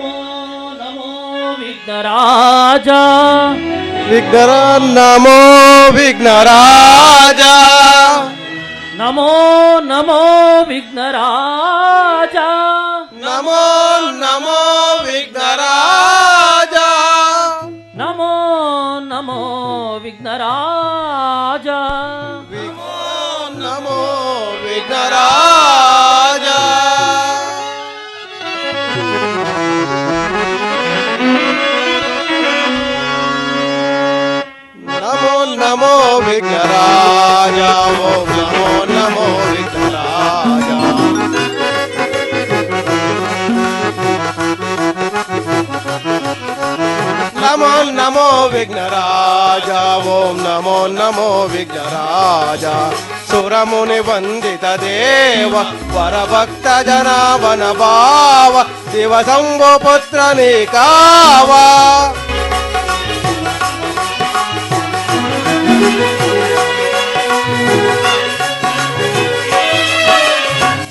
ನಮೋ ನಮೋ ವಿಘ್ನರಾಜ ನಮೋ ವಿಘ್ನರಾಜ ನಮೋ ನಮೋ ವಿಘ್ನರಾಜ ನಮೋ ನಮೋ ವಿಘ್ನರಾಜ ನಮೋ ನಮೋ ವಿಘ್ನರಾಜ ನಮೋ ವಿಘ್ನರಾಜ ನಮೋ ನಮೋ ವಿಘ್ನರಾಜ ಓಂ ನಮೋ ನಮೋ ವಿಘ್ನರಾಜ ನಮೋ ನಮೋ ವಿಘ್ನರಾಜ ಓಂ ನಮೋ ನಮೋ ವಿಘ್ನರಾಜ ಸುರಮುನಿ ವಂದಿತ ದೇವ ವರಭಕ್ತ ಜನಾವನ ಭಾವ ಶಿವ ಶಂಭೋ ಪುತ್ರ ನಿಕಾವ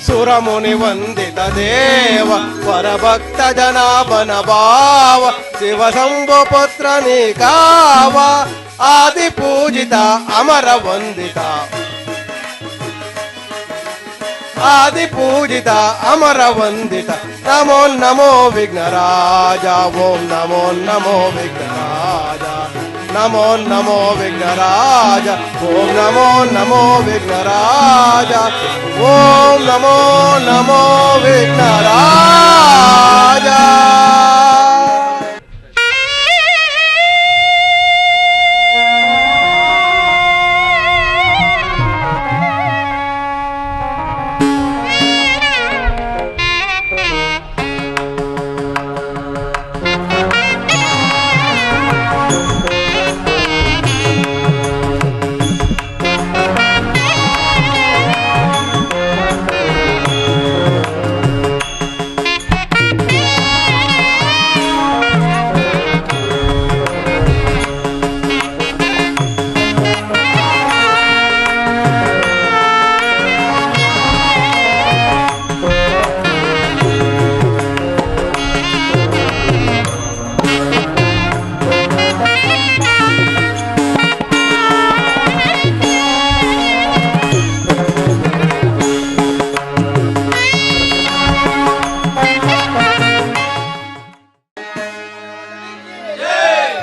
ಸುರಮುನಿ ವಂದಿತ ದೇವ ವರಭಕ್ತ ಜನಾಭನ ಭಾವ ಶಿವ ಶಂಭೋ ಪುತ್ರ ನಿಕಾವ ಆದಿ ಪೂಜಿತ ಅಮರ ವಂದಿತ ಆದಿ ಪೂಜಿತ ಅಮರ ವಂದಿತ ನಮೋ ನಮೋ ವಿಘ್ನರಾಜ ಓಂ ನಮೋ ನಮೋ ವಿಘ್ನರಾಜ ನಮೋ ನಮೋ ವಿಘ್ನರಾಜ ಓಂ ನಮೋ ನಮೋ ವಿಘ್ನರಾಜ ಓಂ ನಮೋ ನಮೋ ವಿಘ್ನರಾಜ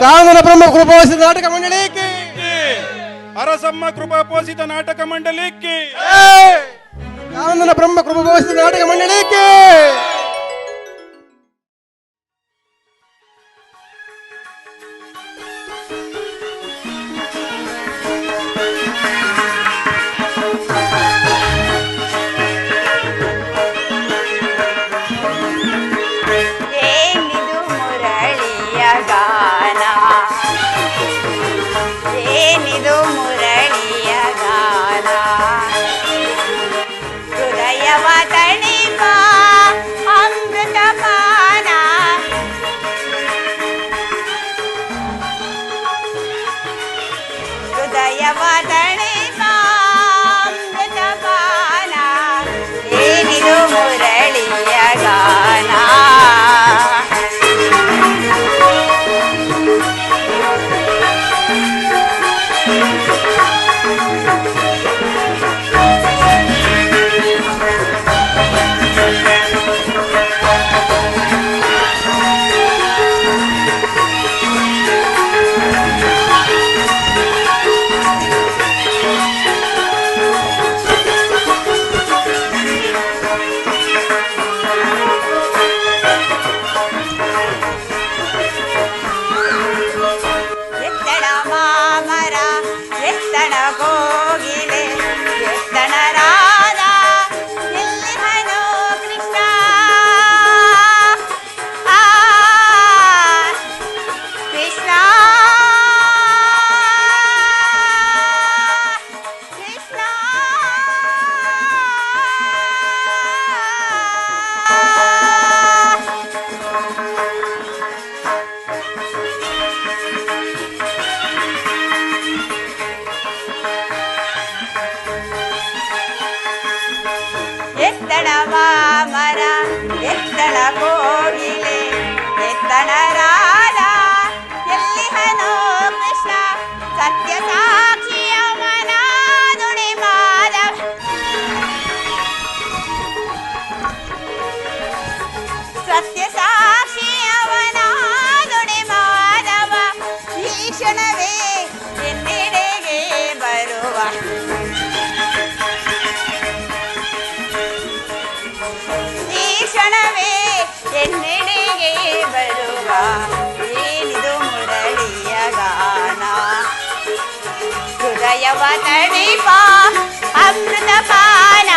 ಕಾನನ ಬ್ರಹ್ಮ ಕೃಪೋಷಿತ ನಾಟಕ ಮಂಡಳಿಗೆ ಅರಸಮ್ಮ ಕೃಪಾ ಪೋಷಿತ ನಾಟಕ ಮಂಡಳಿಗೆ ಕಾನನ ಬ್ರಹ್ಮ ಕೃಪೋಷಿತ ನಾಟಕ ಮಂಡಳಿಗೆ ಎತ್ತಳ ಮಾಮರ ಎತ್ತಳ ಕೋಗಿಲೆ ಸತ್ಯ ಸಾಕ್ಷಿ ಅವನಾದೊಡೆ ಮಾನವ ಈ ಕ್ಷಣವೇ ಎನ್ನೆಡೆಗೆ ಬರುವ ಈ ಕ್ಷಣವೇ ಎನ್ನೆಡೆಗೆ ಬರುವ ಏನಿದು ಮುರಳಿಯ ಗಾನ ಹೃದಯವ ತಡಿಪ ಅಮೃತ ಪಾನ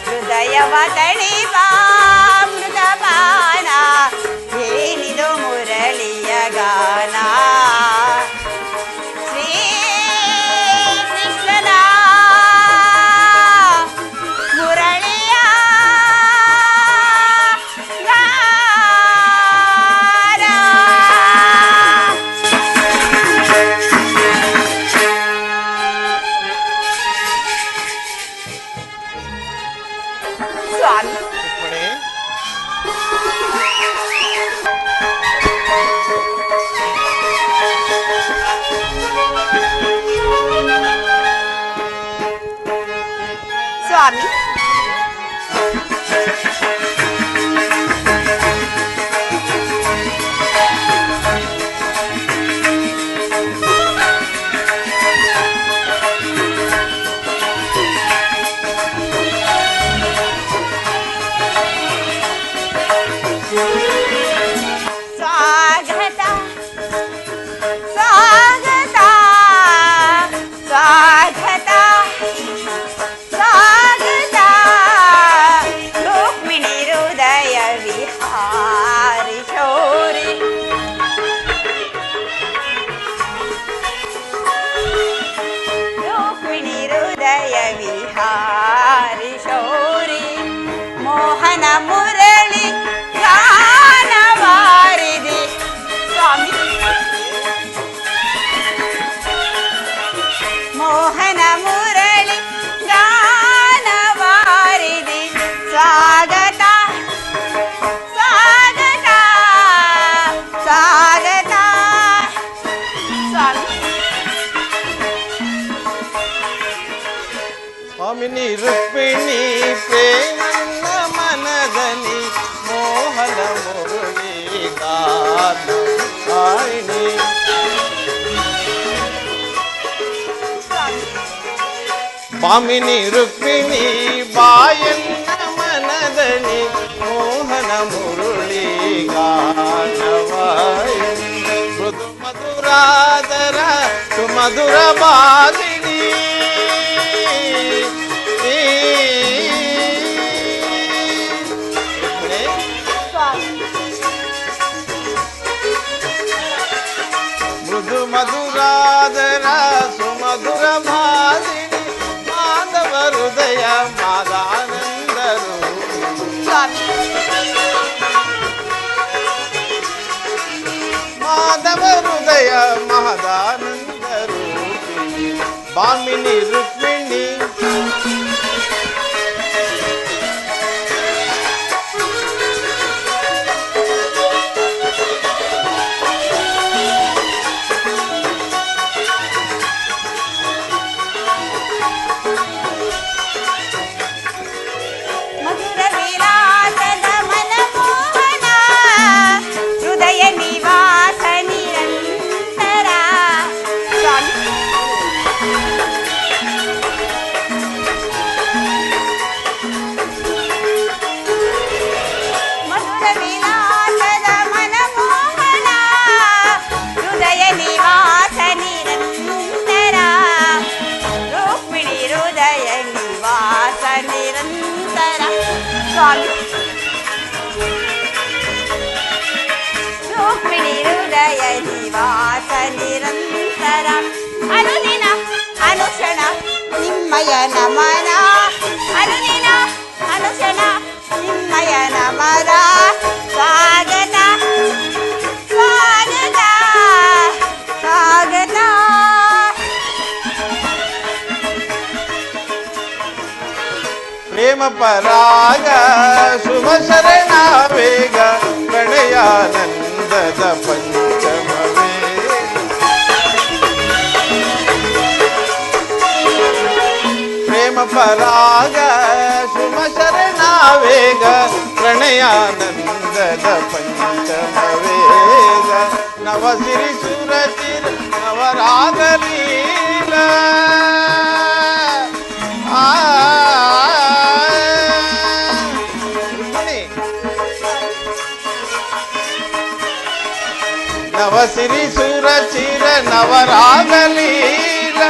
ಹೃದಯವ ತಡಿಪ ಅಮೃತ ಪಾನ ಏನಿದು ಮುರಳಿಯ ಗಾನ ಶ್ರೀ ಕೃಷ್ಣನ ಮುರಳಿಯ ಗಾನ. ಸ್ವಾಮಿ ರುಕ್ಮಿಣಿ, ಸ್ವಾಮಿ ಸ್ವಾಗತ ಸ್ವಾಗತ ಸ್ವಾಗತ ಸ್ವಾಗತ ರುಕ್ಮಿಣಿ ಹೃದಯ ವಿಹಾರಿ ಶೌರಿ ರುಕ್ಮಿಣಿ ಹೃದಯ ವಿಹಾರಿ ಶೌರಿ ಮೋಹನ ಮುರಳಿ ಗಾನವಾರಿದಿ ಸ್ವಾಮಿ ಮೋಹನ ಮುರಳಿ ಗಾನವಾರಿದಿ ಸ್ವಾಗತ ಸ್ವಾಗತ ಸ್ವಾಗತ ಸ್ವಾಮಿ ಸ್ವಾಮಿನಿ ರುಕ್ಮಿಣಿ ಪ್ರೇಮನ್ನ ಮನದಲ್ಲಿ ಮೋಹನ ಮುರುಳಿ ಗಾನ ವಾರಿಣಿ. ಸ್ವಾಮಿನಿ ರುಕ್ಮಿಣಿ ಬಾಯನ್ನ ಮನದಲ್ಲಿ ಮೋಹನ ಮುರುಳಿ ಗಾನವಾರಿಣಿ. ಮೃದು ಮಧುರಾದರ ಸುಮಧುರ ಬಾಗಿಣಿ ಮೃದು ಮಧುರಾದರ ಸುಮಧುರ ಭಾಸಿಣಿ ಮಾಧವ ಹೃದಯ ಮಾದಾನಂದರು. ಮಾಧವ ಹೃದಯ ಮಹದಾನಂದರು ಭಾಮಿನಿ ರುಕ್ಮಿಣಿ ಮಧುರ ವಿಲಾಸದ ಮನಮೋಹನ ಹೃದಯ ನಿವಾಸ ನಿರಂತರ ಸ್ವಾಮಿ ಮಧುರ ವಿಲಾಸದ ಮನಮೋಹನ ಹೃದಯ ನಿವಾಸ ನಿರಂತರ ರುಕ್ಮಿಣಿ ಹೃದಯ ನಿವಾಸ ನಿರಂತರ ಸ್ವಾಮಿ ರುಕ್ಮಿಣಿ ಹೃದಯ ನಿವಾಸ ನಿರಂತರ ಅನುದಿನ ಅನುಕ್ಷಣ ನಿಮ್ಮಯ ನಮನ ಅನುದಿನ ಅನುಕ್ಷಣ ನಿಮ್ಮಯ ನಮನ ಸ್ವಾಗತ ಸ್ವಾಗತ ಸ್ವಾಗತ ಪ್ರೇಮ ಪರಾಗ ಶುಭ ಶರಣ ವೇಗ ಪ್ರಣಯಾನಂದದ ಪಂಚಮವೇ. ಪ್ರೇಮ ಪ್ರೇಮ ಪರಾಗ ಶುಭ ಶರಣ ವೇಗ ಪ್ರಣಯಾನಂದದ ಪಂಚಮ ವೇಗ ನವ ಸಿರಿ ಸುರಚಿರ ನವರಾಗಲೀಲ ನವ ಸಿರಿ ಸುರಚಿರ ನವರಾಗಲೀಲ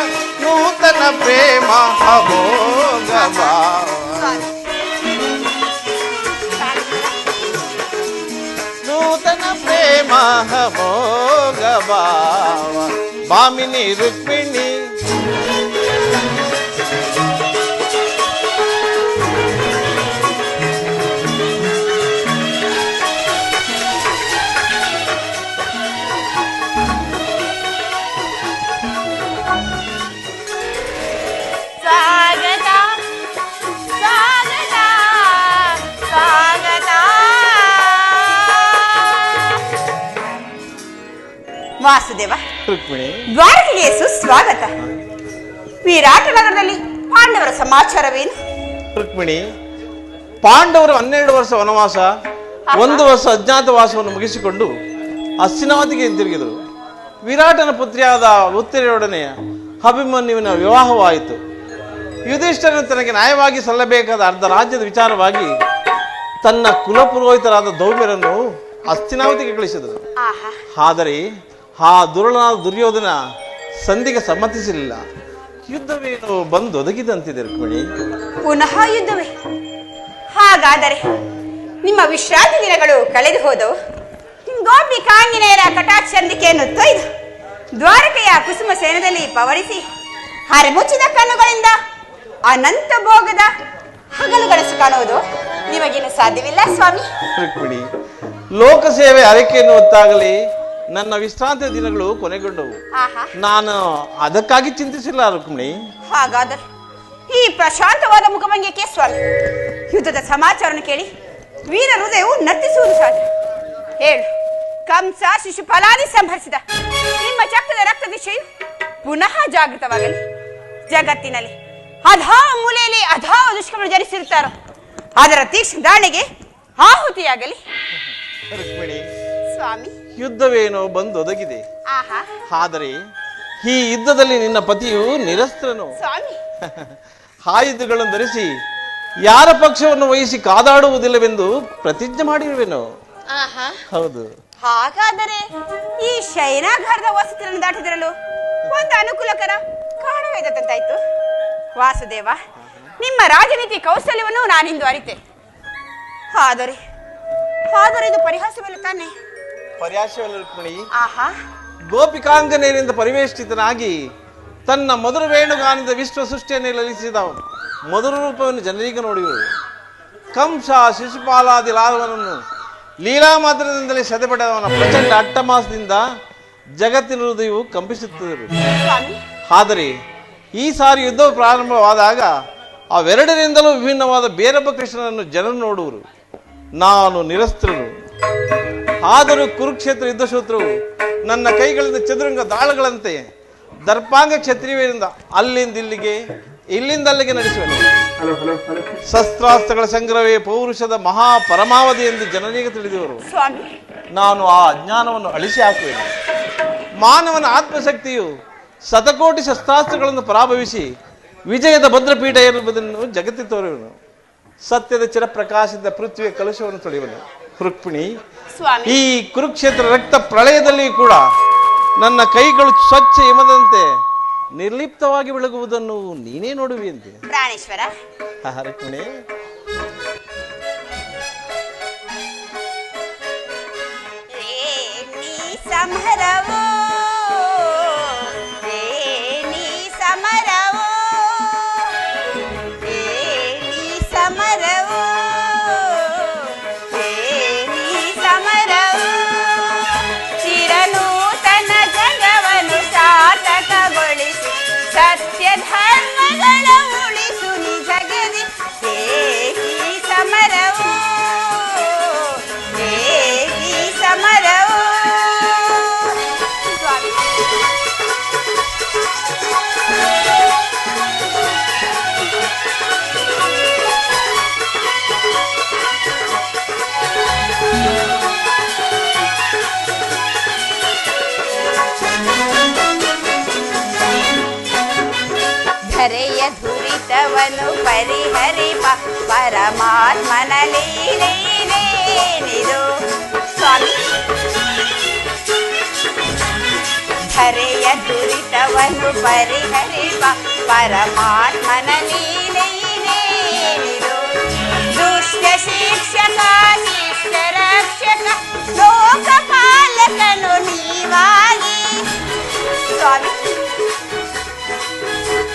ನೂತನ ಪ್ರೇಮ ಅಭೋಗ ಭಾವ ನೂತನ ಪ್ರೇಮ ಅಭೋಗ ಭಾವ ಭಾಮಿನಿ ರುಕ್ಮಿಣಿ ವಾಸುದೇವ, ರುಕ್ಮಿಣಿ, ದ್ವಾರಕೆಗೆ ಸುಸ್ವಾಗತ. ವಿರಾಟ ನಗರದಲ್ಲಿ ಪಾಂಡವರ ಸಮಾಚಾರವೇನು? ರುಕ್ಮಿಣಿ, ಪಾಂಡವರು 12 ವರ್ಷ ವನವಾಸ, 1 ವರ್ಷ ಅಜ್ಞಾತವಾಸವನ್ನು ಮುಗಿಸಿಕೊಂಡು ಹಸ್ತಿನಾವತಿಗೆ ಹಿಂತಿರುಗಿದರು. ವಿರಾಟನ ಪುತ್ರಿಯಾದ ಉತ್ತರೆಯೊಡನೆ ಅಭಿಮನ್ಯುವಿನ ವಿವಾಹವಾಯಿತು. ಯುಧಿಷ್ಠರನು ತನಗೆ ನ್ಯಾಯವಾಗಿ ಸಲ್ಲಬೇಕಾದ ಅರ್ಧ ರಾಜ್ಯದ ವಿಚಾರವಾಗಿ ತನ್ನ ಕುಲಪುರೋಹಿತರಾದ ದೌಮ್ಯರನ್ನು ಹಸ್ತಿನಾವತಿಗೆ ಕಳಿಸಿದರು. ಆದರೆ ಆ ದುರುಳನಾದ ದುರ್ಯೋಧನ ಸಂಧಿಗೆ ಸಮ್ಮತಿಸಲಿಲ್ಲ. ಯುದ್ಧವೇನು ಬಂದು ಒದಗಿದಂತಿದೆ ರುಕ್ಮಿಣಿ. ಪುನಃ ಯುದ್ಧವೇ? ಹಾಗಾದರೆ ನಿಮ್ಮ ವಿಶ್ರಾಂತಿ ದಿನಗಳು ಕಳೆದು ಹೋದವು. ಗೋಪಿಕಾಂಜನೇಯರ ಕಟಾಕ್ಷಂದಿಕೆಯನ್ನು ತೊಯ್ದು ದ್ವಾರಕೆಯ ಕುಸುಮ ಸೇನದಲ್ಲಿ ಪವಡಿಸಿ ಹರಿಮುಚ್ಚಿದ ಕಣ್ಣುಗಳಿಂದ ಅನಂತ ಭೋಗದ ಹಗಲುಗನಸು ಕಾಣುವುದು ನಿಮಗೇನು ಸಾಧ್ಯವಿಲ್ಲ ಸ್ವಾಮಿ. ರುಕ್ಮಿಣಿ, ಲೋಕಸೇವೆ ಅರಕೆಯನ್ನು ಹೊತ್ತಾಗಲಿ ನನ್ನ ವಿಶ್ರಾಂತಿ ದಿನಗಳು ಕೊನೆಗೊಂಡವು. ನಾನು ಅದಕ್ಕಾಗಿ ಚಿಂತಿಸಿಲ್ಲ ರುಕ್ಮಿಣಿ. ಹಾಗಾದರೆ ಈ ಪ್ರಶಾಂತವಾದ ಮುಖಭಂಗಿಕೆ ಸ್ವಾಮಿ, ಯುದ್ಧದ ಸಮಾಚಾರವನ್ನು ಕೇಳಿ ವೀರ ಹೃದಯವು ನರ್ತಿಸುವುದು ಸಹಜ. ಹೇಳು, ಕಂಸ ಶಿಶುಪಾಲಾದಿ ಸಂಹರಿಸಿದ ನಿಮ್ಮ ಚಕ್ರದ ರಕ್ತ ದಿಶೆಯು ಪುನಃ ಜಾಗೃತವಾಗಲಿ. ಜಗತ್ತಿನಲ್ಲಿ ಅಧಾ ಮೂಲೆಯಲ್ಲಿ ಅಧಾ ದುಷ್ಕರ್ಮ ಜನಿಸಿರುತ್ತಾರೋ ಅದರ ತೀಕ್ಷ್ಣ ದಾಳಿಗೆ ಆಹುತಿಯಾಗಲಿ. ರುಕ್ಮಿಣಿ, ಸ್ವಾಮಿ, ಯುದ್ಧವೇನೋ ಬಂದು ಒದಗಿದೆ. ಆದರೆ ಈ ಯುದ್ಧದಲ್ಲಿ ನಿನ್ನ ಪತಿಯು ನಿರಸ್ತ್ರನು. ಸ್ವಾಮಿ, ಆಯುಧಗಳನ್ನು ಧರಿಸಿ ಯಾರ ಪಕ್ಷವನ್ನು ವಹಿಸಿ ಕಾದಾಡುವುದಿಲ್ಲವೆಂದು ಪ್ರತಿಜ್ಞೆ ಮಾಡಿರುವೆನು. ಹೌದು. ಹಾಗಾದರೆ ಈ ಶಯನಾಗಾರದ ವಸತಿಯನ್ನು ದಾಟಿದಿರಲು ಒಂದು ಅನುಕೂಲಕರ ಕಾರಣವೇದಂತಾಯ್ತು. ವಾಸುದೇವ, ನಿಮ್ಮ ರಾಜನೀತಿ ಕೌಶಲ್ಯವನ್ನು ನಾನಿಂದು ಅರಿತೆ. ಆದರೆ ಇದು ಪರಿಹಾಸವಲ್ಲ ತಾನೆ? ಪರ್ಯಾಸವಲ್ಲ ರುಕ್ಮಿಣಿ. ಗೋಪಿಕಾಂಗನೆಯಿಂದ ಪರಿವೇಷ್ಟಿತನಾಗಿ ತನ್ನ ಮಧುರ ವೇಣುಗಾನದ ವಿಶ್ವ ಸೃಷ್ಟಿಯನ್ನು ಲಲಿಸಿದ ಮಧುರ ರೂಪವನ್ನು ಜನರಿಗೆ ನೋಡಿದರು. ಕಂಸ ಶಿಶುಪಾಲಾದಿ ಲಾಭವನ್ನು ಲೀಲಾ ಮಾತ್ರದಿಂದಲೇ ಸದೆಪಡೆದವನ ಪ್ರಚಂಡ ಅಟ್ಟಮಾಸದಿಂದ ಜಗತ್ತಿನ ಹೃದಯವು ಕಂಪಿಸುತ್ತಿದ್ದರು. ಆದರೆ ಈ ಸಾರಿ ಯುದ್ಧವು ಪ್ರಾರಂಭವಾದಾಗ ಅವೆರಡರಿಂದಲೂ ವಿಭಿನ್ನವಾದ ಬೇರೊಬ್ಬ ಕೃಷ್ಣನನ್ನು ಜನರು ನೋಡುವರು. ನಾನು ನಿರಸ್ತ್ರನು. ಆದರೂ ಕುರುಕ್ಷೇತ್ರ ಯುದ್ಧಸೂತ್ರವು ನನ್ನ ಕೈಗಳಿಂದ ಚದುರಂಗ ದಾಳಗಳಂತೆ ದರ್ಪಾಂಗ ಕ್ಷತ್ರಿಯರಿಂದ ಅಲ್ಲಿಂದ ಇಲ್ಲಿಗೆ ಇಲ್ಲಿಂದ ಅಲ್ಲಿಗೆ ನಡೆಸುವೆನು. ಶಸ್ತ್ರಾಸ್ತ್ರಗಳ ಸಂಗ್ರಹವೇ ಪೌರುಷದ ಮಹಾ ಪರಮಾವಧಿ ಎಂದು ಜನರಿಗೆ ತಿಳಿದವರು. ನಾನು ಆ ಅಜ್ಞಾನವನ್ನು ಅಳಿಸಿ ಹಾಕುವೆನು. ಮಾನವನ ಆತ್ಮಶಕ್ತಿಯು ಶತಕೋಟಿ ಶಸ್ತ್ರಾಸ್ತ್ರಗಳನ್ನು ಪರಾಭವಿಸಿ ವಿಜಯದ ಭದ್ರಪೀಠ ಎನ್ನುವುದನ್ನು ಜಗತ್ತಿ ತೋರುವನು. ಸತ್ಯದ ಚಿರಪ್ರಕಾಶದ ಪೃಥ್ವಿಯ ಕಲುಷವನ್ನು ತೊಳೆಯುವನು. ರುಕ್ಮಿಣಿ, ಈ ಕುರುಕ್ಷೇತ್ರ ರಕ್ತ ಪ್ರಳಯದಲ್ಲಿ ಕೂಡ ನನ್ನ ಕೈಗಳು ಸ್ವಚ್ಛ ಹಿಮದಂತೆ ನಿರ್ಲಿಪ್ತವಾಗಿ ಬೆಳಗುವುದನ್ನು ನೀನೇ ನೋಡುವಿಯಂತೆ. ಪ್ರಾಣೇಶ್ವರ, ರುಕ್ಮಿಣಿ, ಸಮರವೋ ಸಮರವೋ ಸಮರವೋ ಸಮರವೋ ಚಿರನೂತನ ಜಗವನ್ನು ಸಾರ್ಥಕಗೊಳಿಸಿ ಸತ್ಯ ಧರ್ಮಗಳ ಉಳಿಸು ನಿಜಗದಿ ಸಮರವೋ ಸಮರವೋ. ದುರಿತವನ್ನು ಪರಿಹರಿಪ ಪರಮಾತ್ಮನ ಲೀಲೆಯಿದೇನಿದು. ಸ್ವಾಮಿ, ಧರೆಯ ದುರಿತವನ್ನು ಪರಿಹರಿಪ ಪರಮಾತ್ಮನ ಲೀಲೆಯಿದೇನಿದು. ದುಷ್ಟ ಶಿಕ್ಷಕ ಶಿಷ್ಟ ರಕ್ಷಕ ಲೋಕಪಾಲಕನು ನೀವಾಗಿ. ಸ್ವಾಮಿ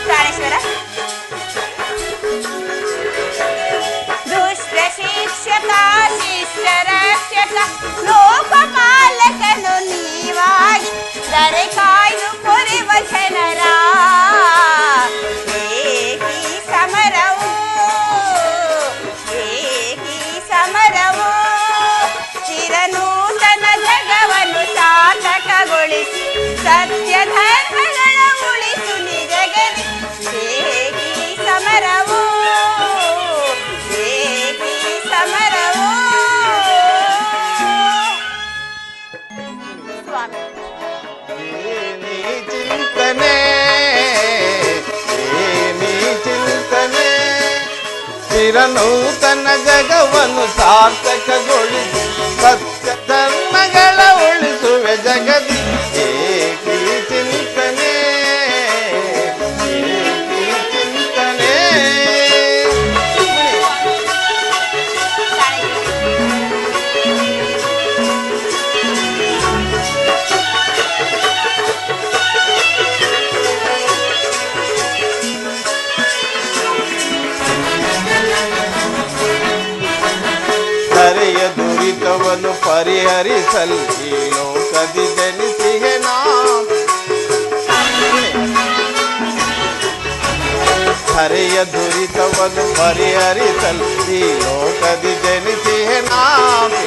ಪ್ರಾಣೇಶ್ವರ, ದುಷ್ಟ ಶಿಕ್ಷಕ ಶಿಷ್ಟ ರಕ್ಷಕ ಲೋಕಪಾಲಕನು ನೀವಾಗಿ ದರೆ ಕಾಯ್ದು ಕೊರೆವ ಜನರ ಏಕಿ ಸಮರವು ಏಕಿ ಸಮರವು ಚಿರನೂತನ ಜಗವನ್ನು ಸಾರ್ಥಕಗೊಳಿಸಿ ಸತ್ಯ ಧರ್ಮಗಳ ಉಳಿಸು ನಿಜಗದಿ ಏಕಿ ಸಮರವು ಏಕಿ ಸಮರವು. ಸ್ವಾಮಿ, ಏನಿ ಚಿಂತನೆ ಏನಿ ಚಿಂತನೆ ಚಿರನೂತನ ಜಗವನ್ನು ಸಾರ್ಥಕಗೊಳಿಸಿ ಸತ್ಯ ಧರ್ಮಗಳ ಉಳಿಸುವೆ ಜಗದಿ ಏಕಿ ಚಿಂತನೆ ಏಕಿ ಚಿಂತನೆ. ಧರೆಯ ದುರಿತವನ್ನು ಪರಿಹರಿಸಲು ಈ ಲೋಕದಿ ಜನಿಸಿಹೆ ನಾ. ಧರೆಯ ದುರಿತವನ್ನು ಪರಿಹರಿಸಲು ಈ ಲೋಕದಿ ಜನಿಸಿಹೆ ನಾಮಿ.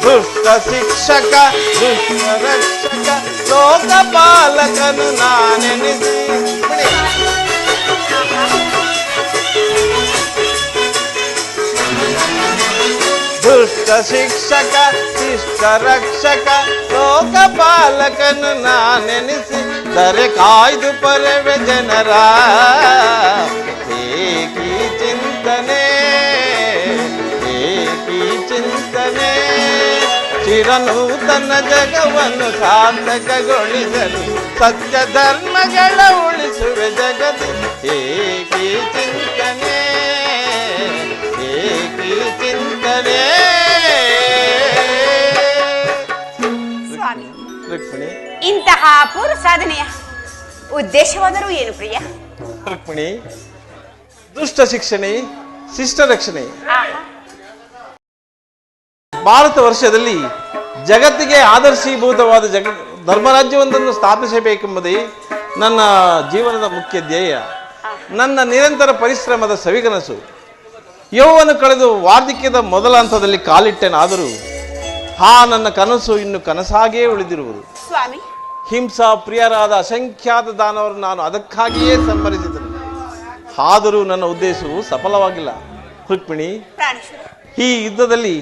ದುಷ್ಟ ಶಿಕ್ಷಕ ದುಷ್ಟ ರಕ್ಷಕ ಲೋಕಪಾಲಕನು ನಾನೆನಿಸಿ. ದುಷ್ಟ ಶಿಕ್ಷಕ ಶಿಷ್ಟ ರಕ್ಷಕ ಲೋಕಪಾಲಕನು ನಾನೆನಿಸಿ ದರೆ ಕಾಯ್ದು ಪರವೆ ಜನರ ಏಕಿ ಚಿಂತನೆ ಏಕಿ ಚಿಂತನೆ. ಚಿರನೂತನ ಜಗವನ್ನು ಸಾರ್ಥಕಗೊಳಿಸಲು ಸತ್ಯ ಧರ್ಮಗಳ ಉಳಿಸುವೆ ಜಗದಿ ಏಕಿ ಚಿಂತನೆ ಏಕಿ ಚಿಂತನೆ. ಸ್ವಾಮಿ, ರುಕ್ಮಿಣಿ, ಇಂತಹ ಅಪೂರ್ವ ಸಾಧನೆಯ ಉದ್ದೇಶವಾದರೂ ಏನು ಪ್ರಿಯ? ರುಕ್ಮಿಣಿ, ದುಷ್ಟ ಶಿಕ್ಷಣೆ ಶಿಷ್ಟ ರಕ್ಷಣೆ. ಆಹಾ, ಭಾರತ ವರ್ಷದಲ್ಲಿ ಜಗತ್ತಿಗೆ ಆದರ್ಶೀಭೂತವಾದ ಧರ್ಮರಾಜ್ಯವೊಂದನ್ನು ಸ್ಥಾಪಿಸಬೇಕೆಂಬುದೇ ನನ್ನ ಜೀವನದ ಮುಖ್ಯ ಧ್ಯೇಯ. ನನ್ನ ನಿರಂತರ ಪರಿಶ್ರಮದ ಸವಿಕನಸು. ಯೌವನ ಕಳೆದು ವಾರ್ಧಕ್ಯದ ಮೊದಲ ಹಂತದಲ್ಲಿ ಕಾಲಿಟ್ಟೆನಾದರೂ ನನ್ನ ಕನಸು ಇನ್ನು ಕನಸಾಗಿಯೇ ಉಳಿದಿರುವುದು. ಸ್ವಾಮಿ, ಹಿಂಸಾ ಪ್ರಿಯರಾದ ಅಸಂಖ್ಯಾತ ದಾನವರು ನಾನು ಅದಕ್ಕಾಗಿಯೇ ಸಂಹರಿಸಿದನು. ಆದರೂ ನನ್ನ ಉದ್ದೇಶವು ಸಫಲವಾಗಿಲ್ಲ. ರುಕ್ಮಿಣಿ, ಪ್ರಾಣೇಶ್ವರ, ಈ ಯುದ್ಧದಲ್ಲಿ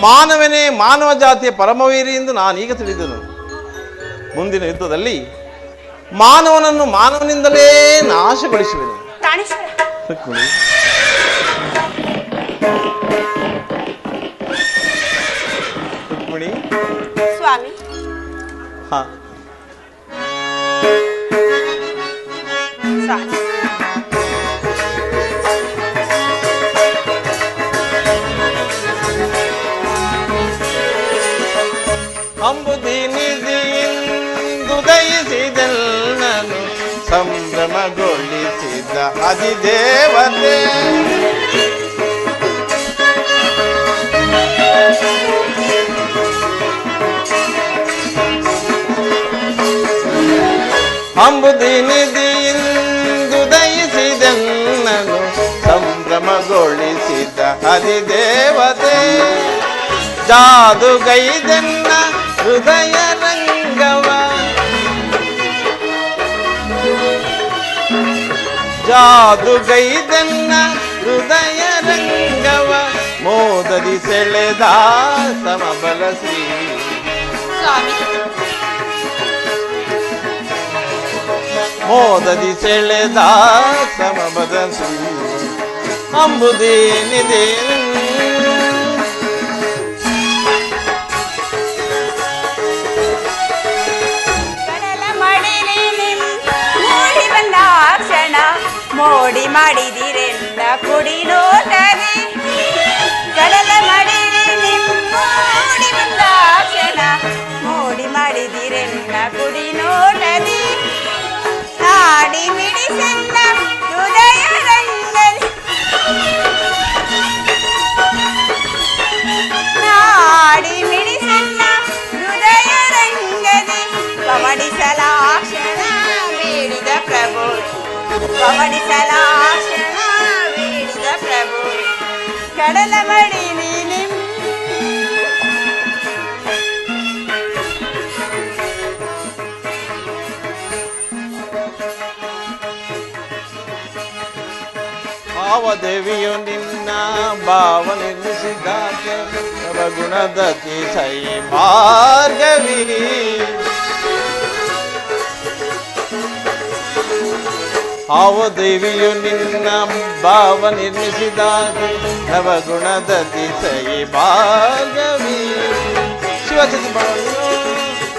ಮಾನವನೇ ಮಾನವ ಜಾತಿಯ ಪರಮವೀರಿ ಎಂದು ನಾನೀಗ ತಿಳಿದನು. ಮುಂದಿನ ಯುದ್ಧದಲ್ಲಿ ಮಾನವನನ್ನು ಮಾನವನಿಂದಲೇ ನಾಶಗೊಳಿಸುವೆನು. ಪ್ರಾಣೇಶ್ವರ, ರುಕ್ಮಿಣಿ, ರುಕ್ಮಿಣಿ, ಸ್ವಾಮಿ, ಹಾ ಸ್ವಾಮಿ, ಅಂಬುದಿನಿದಿಯಿಂದುದಯಿಸಿದೆಲ್ಲನು ಸಂಭ್ರಮಗೊಳಿಸಿದ ಅಧಿದೇವತೆ. ಅಂಬುದಿನಿದಿಯಿಂದುದಯಿಸಿದೆಲ್ಲನು ಸಂಭ್ರಮಗೊಳಿಸಿದ ಅಧಿದೇವತೆ. ಜಾದುಗೈದೆನ್ನ ಹೃದಯ ರಂಗವ ಜಾದುಗೈದೆನ್ನ ಹೃದಯ ರಂಗವ ಮೋದದಿ ಸೆಳೆದ ಸಮಬಲ ಶ್ರೀ. ಸ್ವಾಮಿ, ಮೋದದಿ ಸೆಳೆದ ಸಮಬದಸಿ ಅಂಬುದೇನಿದೆ ಮೋಡಿ ಮಾಡಿದಿರೆಲ್ಲ ಕುಡಿ ನೋಟದೆ ಕಡಲ ಮಡಿಲಿ ಮೋಡಿ ಬಂದ ಕ್ಷಣ ಮೋಡಿ ಮಾಡಿದಿರೆಲ್ಲ ಕುಡಿ ನೋಟದೆ ನಾಡಿ ಮಿಡಿಸೆಲ್ಲ ಹೃದಯ ರಂಗಲಿ ನಾಡಿ ಮಿಡಿಸೆಲ್ಲ ಹೃದಯ ರಂಗದಿ ಪವಡಿಸಲಾಕ್ಷಣ ಬೇಡಿದ ಪ್ರಭು ಪವಡಿಸಲಾಕ್ಷಣ ಬೇಡಿದ ಪ್ರಭು ಕಡಲ ಮಡಿಲಿ ಭಾವದೇವಿಯು ನಿನ್ನ ಭಾವ ನಿರ್ಮಿಸಿದಾಕೆ ನವಗುಣದತಿ ಸೈ ಭಾರ್ಗವಿ ಭಾವದೇವಿಯು ನಿನ್ನ ಭಾವ ನಿರ್ಮಿಸಿದಾಗೆ ನವಗುಣದತಿ ಸೈ ಭಾರ್ಗವಿ ಶಿವಸತಿ ಭವನಿಯೋ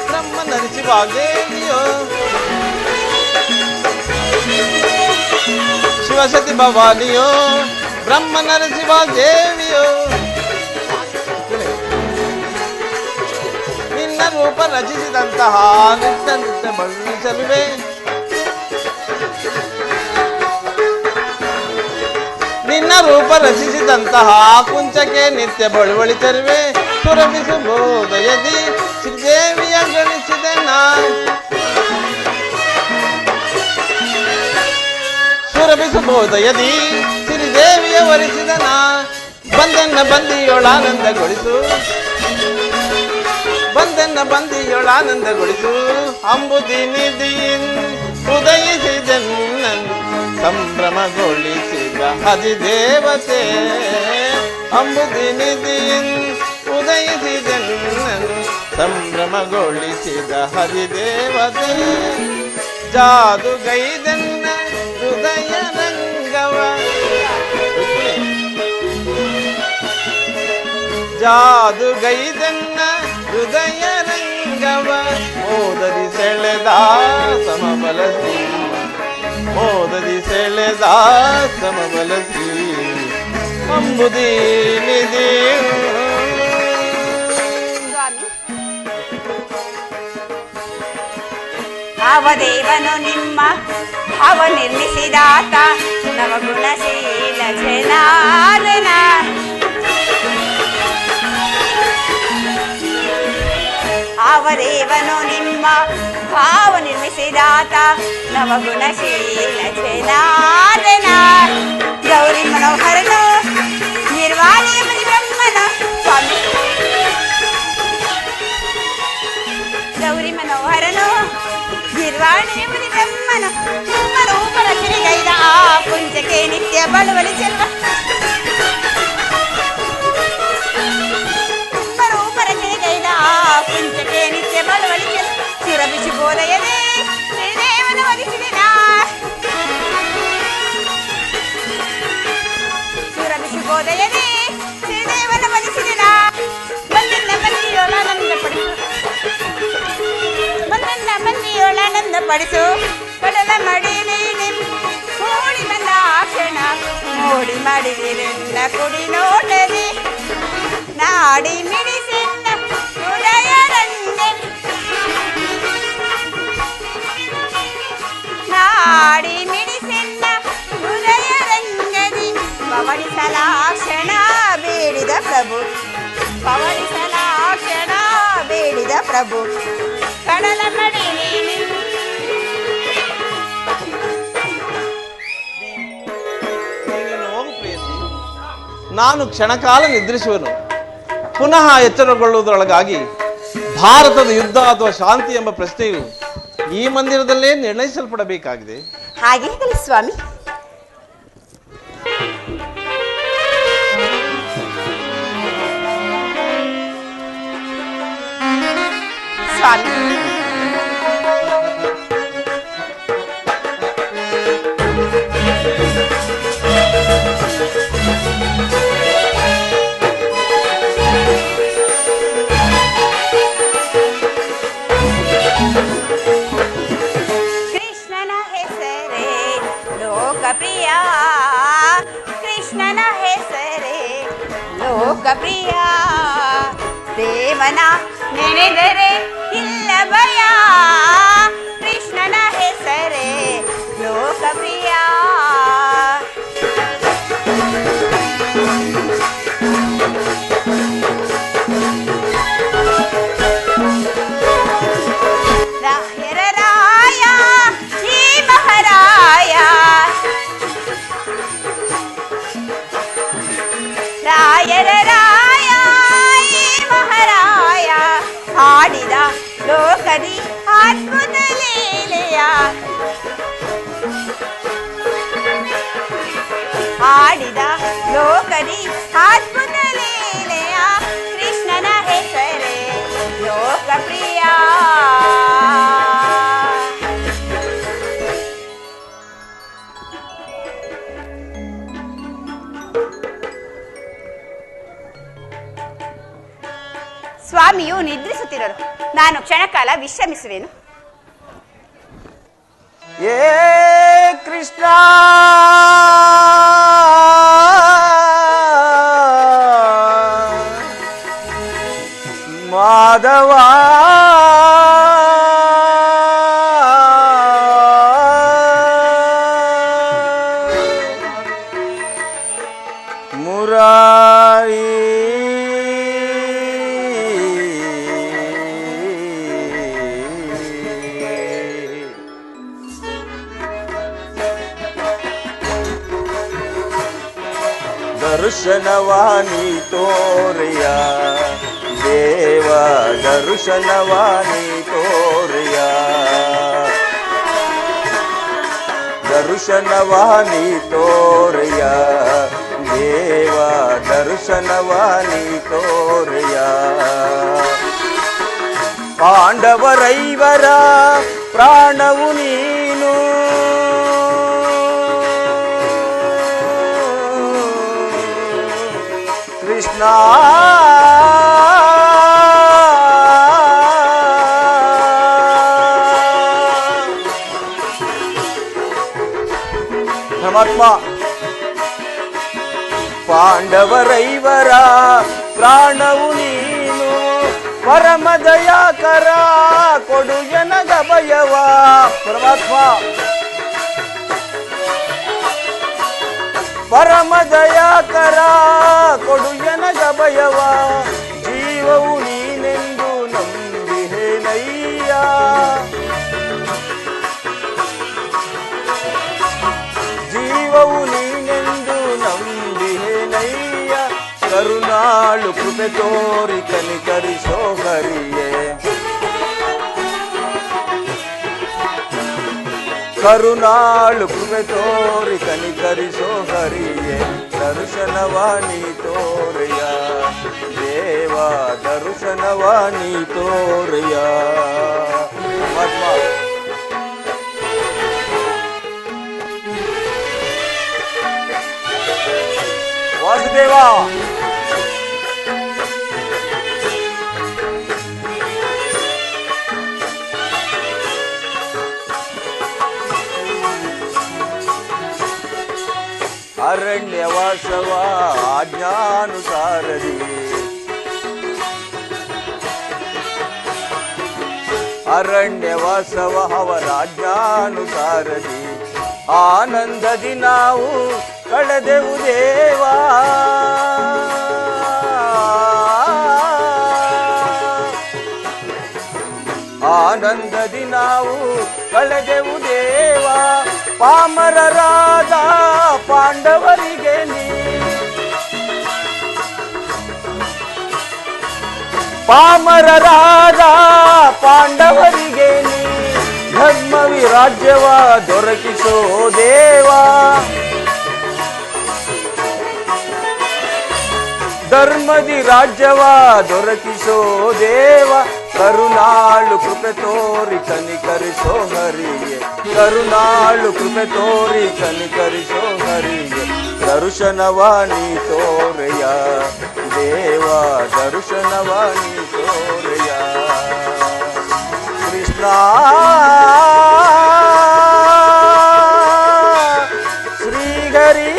ಬ್ರಹ್ಮ ನರಿಸಿ ವಾಗ್ದೇವಿಯೋ ಶಿವಸತಿ ಭವಾನಿಯೋ ಬ್ರಹ್ಮ ನರಸಿಂಹ ದೇವಿಯೋ ನಿನ್ನ ರೂಪ ರಚಿಸಿದಂತಹ ನಿತ್ಯ ನಿತ್ಯ ಬಣ್ಣಿಸಲುವೆ ನಿನ್ನ ರೂಪ ರಚಿಸಿದಂತಹ ಕುಂಚಕ್ಕೆ ನಿತ್ಯ ಬಳುವಳಿ ತರುವೆ ಸುರಭಿಸುಬೋದಯದಿ ಶ್ರೀದೇವಿಯ ಗಣಿಸಿದೆ ನಾ ಸುರಭಿಸುಬೋದಯದಿ ಶ್ರೀದೇವಿಯ ವರಿಸಿದನ ಬಂದೆನ್ನ ಬಂದಿಯೊಳಾನಂದಗೊಳಿಸು ಬಂದೆನ್ನ ಬಂದಿಯೊಳಾನಂದಗೊಳಿಸು ಅಂಬುದಿ ನಿಧಿಯಿನ್ ಉದಯಿಸಿದೆನ್ನನ್ ಸಂಭ್ರಮಗೊಳಿಸಿದ ಅಧಿದೇವತೆ ಅಂಬುದಿ ನಿಧಿಯಿನ್ ಉದಯಿಸಿದೆನ್ನನ್ ಸಂಭ್ರಮಗೊಳಿಸಿದ ಹರಿದೇವತೆ ಜಾದುಗೈದೆನ್ನ ಹೃದಯ ರಂಗವ ಜಾದುಗೈದೆನ್ನ ಹೃದಯ ರಂಗವ ಮೋದದಿ ಸೆಳೆದ ಸಮಬಲಸಿ ಮೋದದಿ ಸೆಳೆದ ಸಮಬಲಸಿ ಅಂಬುದಿ ನಿಧಿ ಭಾವದೇವನು ನಿಮ್ಮ ಭಾವ ನಿರ್ಮಿಸಿದಾತ ನವಗುಣಶೀಲ ಜನಾರ್ದನ ಭಾವದೇವನು ನಿಮ್ಮ ಭಾವ ನಿರ್ಮಿಸಿದಾತ ನವಗುಣಶೀಲ ಜನಾರ್ದನ ಗೌರಿ ಮನೋಹರನು ನಿರ್ವಾಣಿಯ ಬ್ರಹ್ಮನ ಸ್ವಾಮಿ ಗೌರಿ ಮನೋಹರನು ನಿರ್ವಾಣಿಯ ಬ್ರಹ್ಮನು ನಿಮ್ಮ ರೂಪ ರಚನೆಗೈದ ಆ ಕುಂಚಕ್ಕೆ ನಿತ್ಯ ಬಳುವಳಿ ಚೆಲ್ವ ನಿಮ್ಮ ರೂಪ ರಚನೆಗೈದ ಆ ಕುಂಚಕ್ಕೆ ನಿತ್ಯ ಬಳುವಳಿ ಚೆಲ್ವ ಸುರಭಿಸಿ ಬೋಧಯದೆ ಶ್ರೀದೇವನ ವರಿಸಿದಿನ ಸುರಭಿಸಿ ಬೋಧಯದೆ ಶ್ರೀದೇವನ ವರಿಸಿದಿನ ಬಂದಿನ ಬಂದಿಯೊಳಾನಂದ ಪಡಿಸು ಬಂದನ್ನ ಬಂದಿಯೊಳಾನಂದ ಪಡಿಸು ಕಡಲ ಮಡಿಲಿ ಮೋಡಿ ಬಂದ ಕ್ಷಣ ಮೋಡಿ ಮಾಡಿದಿರೆಲ್ಲ ಕುಡಿ ನೋಟದಿ ನಾಡಿ ಮಿಡಿಸೆನ್ನ ಹೃದಯ ರಂಗಲಿ ನಾಡಿ ಮಿಡಿಸೆನ್ನ ಹೃದಯ ರಂಗದಿ ಪವಡಿಸಲಾಕ್ಷಣ ಬೇಡಿದ ಪ್ರಭು ಪವಡಿಸಲಾಕ್ಷಣ ಬೇಡಿದ ಪ್ರಭು ಕಡಲ ಮಡಿಲಿ ನಾನು ಕ್ಷಣಕಾಲ ನಿದ್ರಿಸುವನು ಪುನಃ ಎಚ್ಚರಗೊಳ್ಳುವುದರೊಳಗಾಗಿ ಭಾರತದ ಯುದ್ಧ ಅಥವಾ ಶಾಂತಿ ಎಂಬ ಪ್ರಶ್ನೆಯು ಈ ಮಂದಿರದಲ್ಲೇ ನಿರ್ಣಯಿಸಲ್ಪಡಬೇಕಾಗಿದೆ. ಹಾಗೆ ಸ್ವಾಮಿ. ಸ್ವಾಮಿ ಪ್ರಿಯ ದೇವನ ನೆನೆದರೆ ಇಲ್ಲ ಭಯ ಕೃಷ್ಣನ ಹೆಸರೇ ಲೋಕಪ್ರಿಯ ರಾಯರ ರಾಯ ಶ್ರೀ ಮಹಾರಾಯ ರಾಯರ ರಾಯ ಈ ಮಹಾರಾಯ ಹಾಡಿದ ಲೋಕದಿ ಅದ್ಭುತ ಲೀಲೆಯ ಹಾಡಿದ ಲೋಕದಿ ಅದ್ಭುತ ಲೀಲೆಯ ಕೃಷ್ಣನ ಹೆಸರೇ ಲೋಕಪ್ರಿಯ ಸ್ವಾಮಿಯು ನಿದ್ರಿಸುತ್ತಿರರು ನಾನು ಕ್ಷಣಕಾಲ ವಿಶ್ರಮಿಸುವೆನು ಏ ಕೃಷ್ಣ ಮಾಧವ ಮುರಾರಿ ದರ್ಶನವಾನಿ ತೋರಿಯ ದೇವ ದರ್ಶನವಾನಿ ತೋರಿಯ ದರ್ಶನವಾನಿ ತೋರಿಯ ದೇವ ದರ್ಶನವಾನಿ ತೋರಿಯ ಪಾಂಡವರೈವರ ಪ್ರಾಣವು ನೀನು ಕೃಷ್ಣ ಪರಮಾತ್ಮ ಪಾಂಡವರೈವರ ಪ್ರಾಣವು ನೀನು ಪರಮ ದಯಾಕರ ಕೊಡು ಜನಗ ಭಯವ ಪರಮಾತ್ಮ ಪರಮ ದಯಾಕರ ಕೊಡು ಜನಗ ಭಯವ ಜೀವವು ನೀನೆಂದು ನಂಬಿಹೇನಯ್ಯ ಜೀವವು ನೀನೆಂದು ನಂಬಿಹೇನಯ್ಯ ಕರುಣಾಳು ಕೃಪೆ ತೋರಿ ಕನಿಕರಿಸೋ ಹರಿಯೇ ಕರುಣಾಳು ಕೃಪೆ ತೋರಿ ಕನಿಕರಿಸೋ ಹರಿಯೇ ದರ್ಶನವಾಣಿ ತೋರಿಯ ದೇವ ದರ್ಶನವಾಣಿ ತೋರಿಯ ಪರಮಾತ್ಮ ವಾಸುದೇವ ಅರಣ್ಯವಾಸವ ಆಜ್ಞಾನುಸಾರದಿ ಅರಣ್ಯವಾಸವ ಅವರ ಆಜ್ಞಾನುಸಾರದಿ ಆನಂದದಿ ನಾವು ಕಳೆದೆವು ದೇವಾ ಆನಂದದಿ ನಾವು ಕಳೆದೆವು ದೇವಾ ಪಾಮರರಾದ ಪಾಂಡವರಿಗೆ ನೀ ಪಾಮರರಾದ ಪಾಂಡವರಿಗೆ ನೀ ಧರ್ಮ ವಿರಾಜ್ಯವ ದೊರಕಿಸೋ ದೇವಾ ಧರ್ಮದಿ ರಾಜ್ಯವ ದೊರಕಿಸೋ ದೇವ ಕರುಣಾಳು ಕೃಪೆ ತೋರಿ ಕನಿಕರಿಸೋ ಹರಿಗೆ ಕರುಣಾಳು ಕೃಪೆ ತೋರಿ ಕನಿಕರಿಸೋ ಹರಿಗೆ ದರ್ಶನವಾಣಿ ತೋರೆಯ ದೇವ ದರ್ಶನವಾಣಿ ತೋರೆಯ ಕೃಷ್ಣ ಶ್ರೀಗರಿ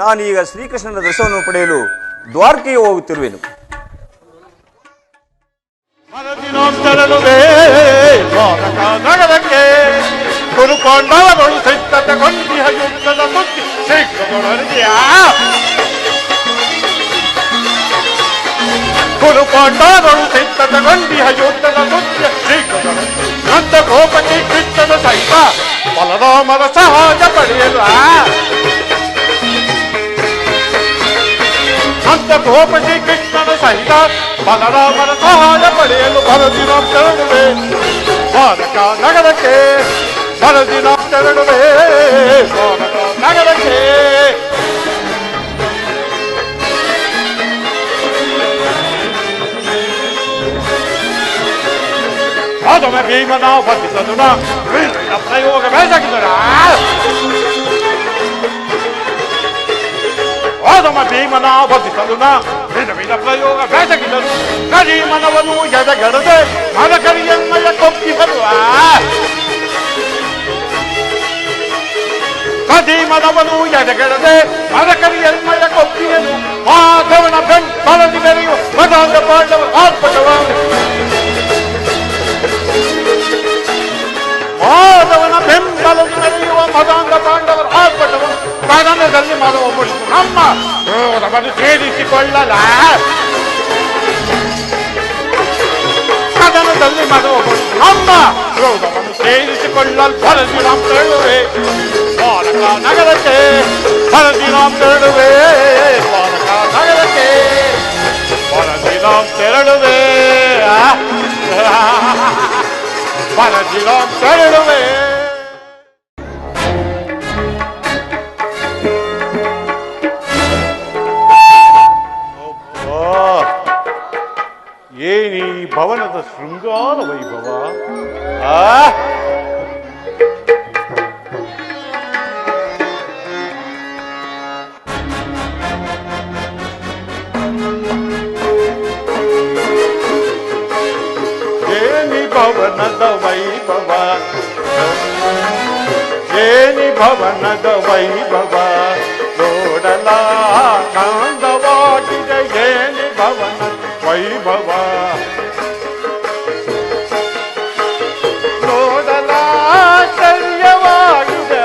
ನಾನೀಗ ಶ್ರೀಕೃಷ್ಣನ ದರ್ಶನವನ್ನು ಪಡೆಯಲು ದ್ವಾರಕೆಗೆ ಹೋಗುತ್ತಿರುವೆನು. ನಗರಕ್ಕೆ ಕುರುಕೊಂಡವರೊಳು ಸಿದ್ಧತೆಗೊಂಡಿಹ ಯುದ್ಧದ ಸುದ್ದಿ ಶೀಘ್ರದೊಳಗಿಯ ಕುರುಕೊಂಡವರೊಳು ಸಿದ್ಧತೆಗೊಂಡಿಹ ಯುದ್ಧದ ಸುದ್ದಿ ಶೀಘ್ರದೊಳಗಿ ನಂದ ಗೋಪತಿ ಕೃಷ್ಣನ ಸಹಿತ ಬಲರಾಮರ ಸಹಾಯ ಪಡೆಯಲ್ಲ ನಂದ ಗೋಪತಿ ಕೃಷ್ಣನ ಸಹಿತ ಬಲರಾಮರ ಸಹಾಯ ಪಡೆಯಲು ಬರದಿನ ತೆರಳುವೆ ದ್ವಾರಕ ನಗರಕ್ಕೆ ಬರದಿನ ತೆರಳುವೆ ದ್ವಾರಕ ನಗರಕ್ಕೆ ಅದೊಮ್ಮೆ ಭೀಮನ ಬಂಧಿಸದು ಪ್ರಯೋಗ ಬೇಸಾಗಿದ್ದರ ಓದಮ ಭೀಮನ ಬಂಧಿಸಲು ವಿಧ ಪ್ರಯೋಗ ಬೇಸಗಿದರು ಕರೀಮನವನು ಎದೆಗೆಡದೆ ಮರಕರಿಯನ್ಮಯ ಕೊಪ್ಪಿಸಲು ಕದೀಮನವನು ಎದೆಗೆಡದೆ ಮರಕರಿಯನ್ಮಯ ಕೊಪ್ಪಿಯನು ಮಾಧವನ ಬೆಂಬಲದಿ ಬೆರೆಯುವ ಮದಾಂಗ ಪಾಂಡವ ಆತ್ಮಕವ ಮಾಧವನ ಬೆಂಬಲದಿ ಬೆರೆಯುವ ಮದಾಂಗ ಪಾಂಡವರ ಆತ್ಮಕವ ಕದನದಲ್ಲಿ ಮಾಡುವ ಮುಡಿಸು ನಮ್ಮ ಕ್ರೋಧವನ್ನು ಸೇರಿಸಿಕೊಳ್ಳಲ ಕದನದಲ್ಲಿ ಮಾಡುವ ಮುಡಿಸು ನಮ್ಮ ಕ್ರೋಧವನ್ನು ಸೇರಿಸಿಕೊಳ್ಳಲು ಭರದಿರಾಮ್ ತೆರಳುವೆ ದ್ವಾರಕ ನಗರಕ್ಕೆ ಭರದಿರಾಮ್ ತೆರಳುವೆ ದ್ವಾರಕ ನಗರಕ್ಕೆ ಭರದಿರಾಮ್ ತೆರಳುವೆ ಭರದಿರಾಮ್ ತೆರಳುವೆ. ಏನಿ ಭವನದ ಶೃಂಗಾರ ವೈಭವ ಏನಿ ಭವನದ ವೈಭವ ಏನಿ ಭವನದ ವೈಭವ ನೋಡಲ ಆನಂದವಾಗಿದೆ ಏನಿ ಭವನ ವೈಭವ ನೋಡಲಾಶ್ಚರ್ಯವಾಗಿದೆ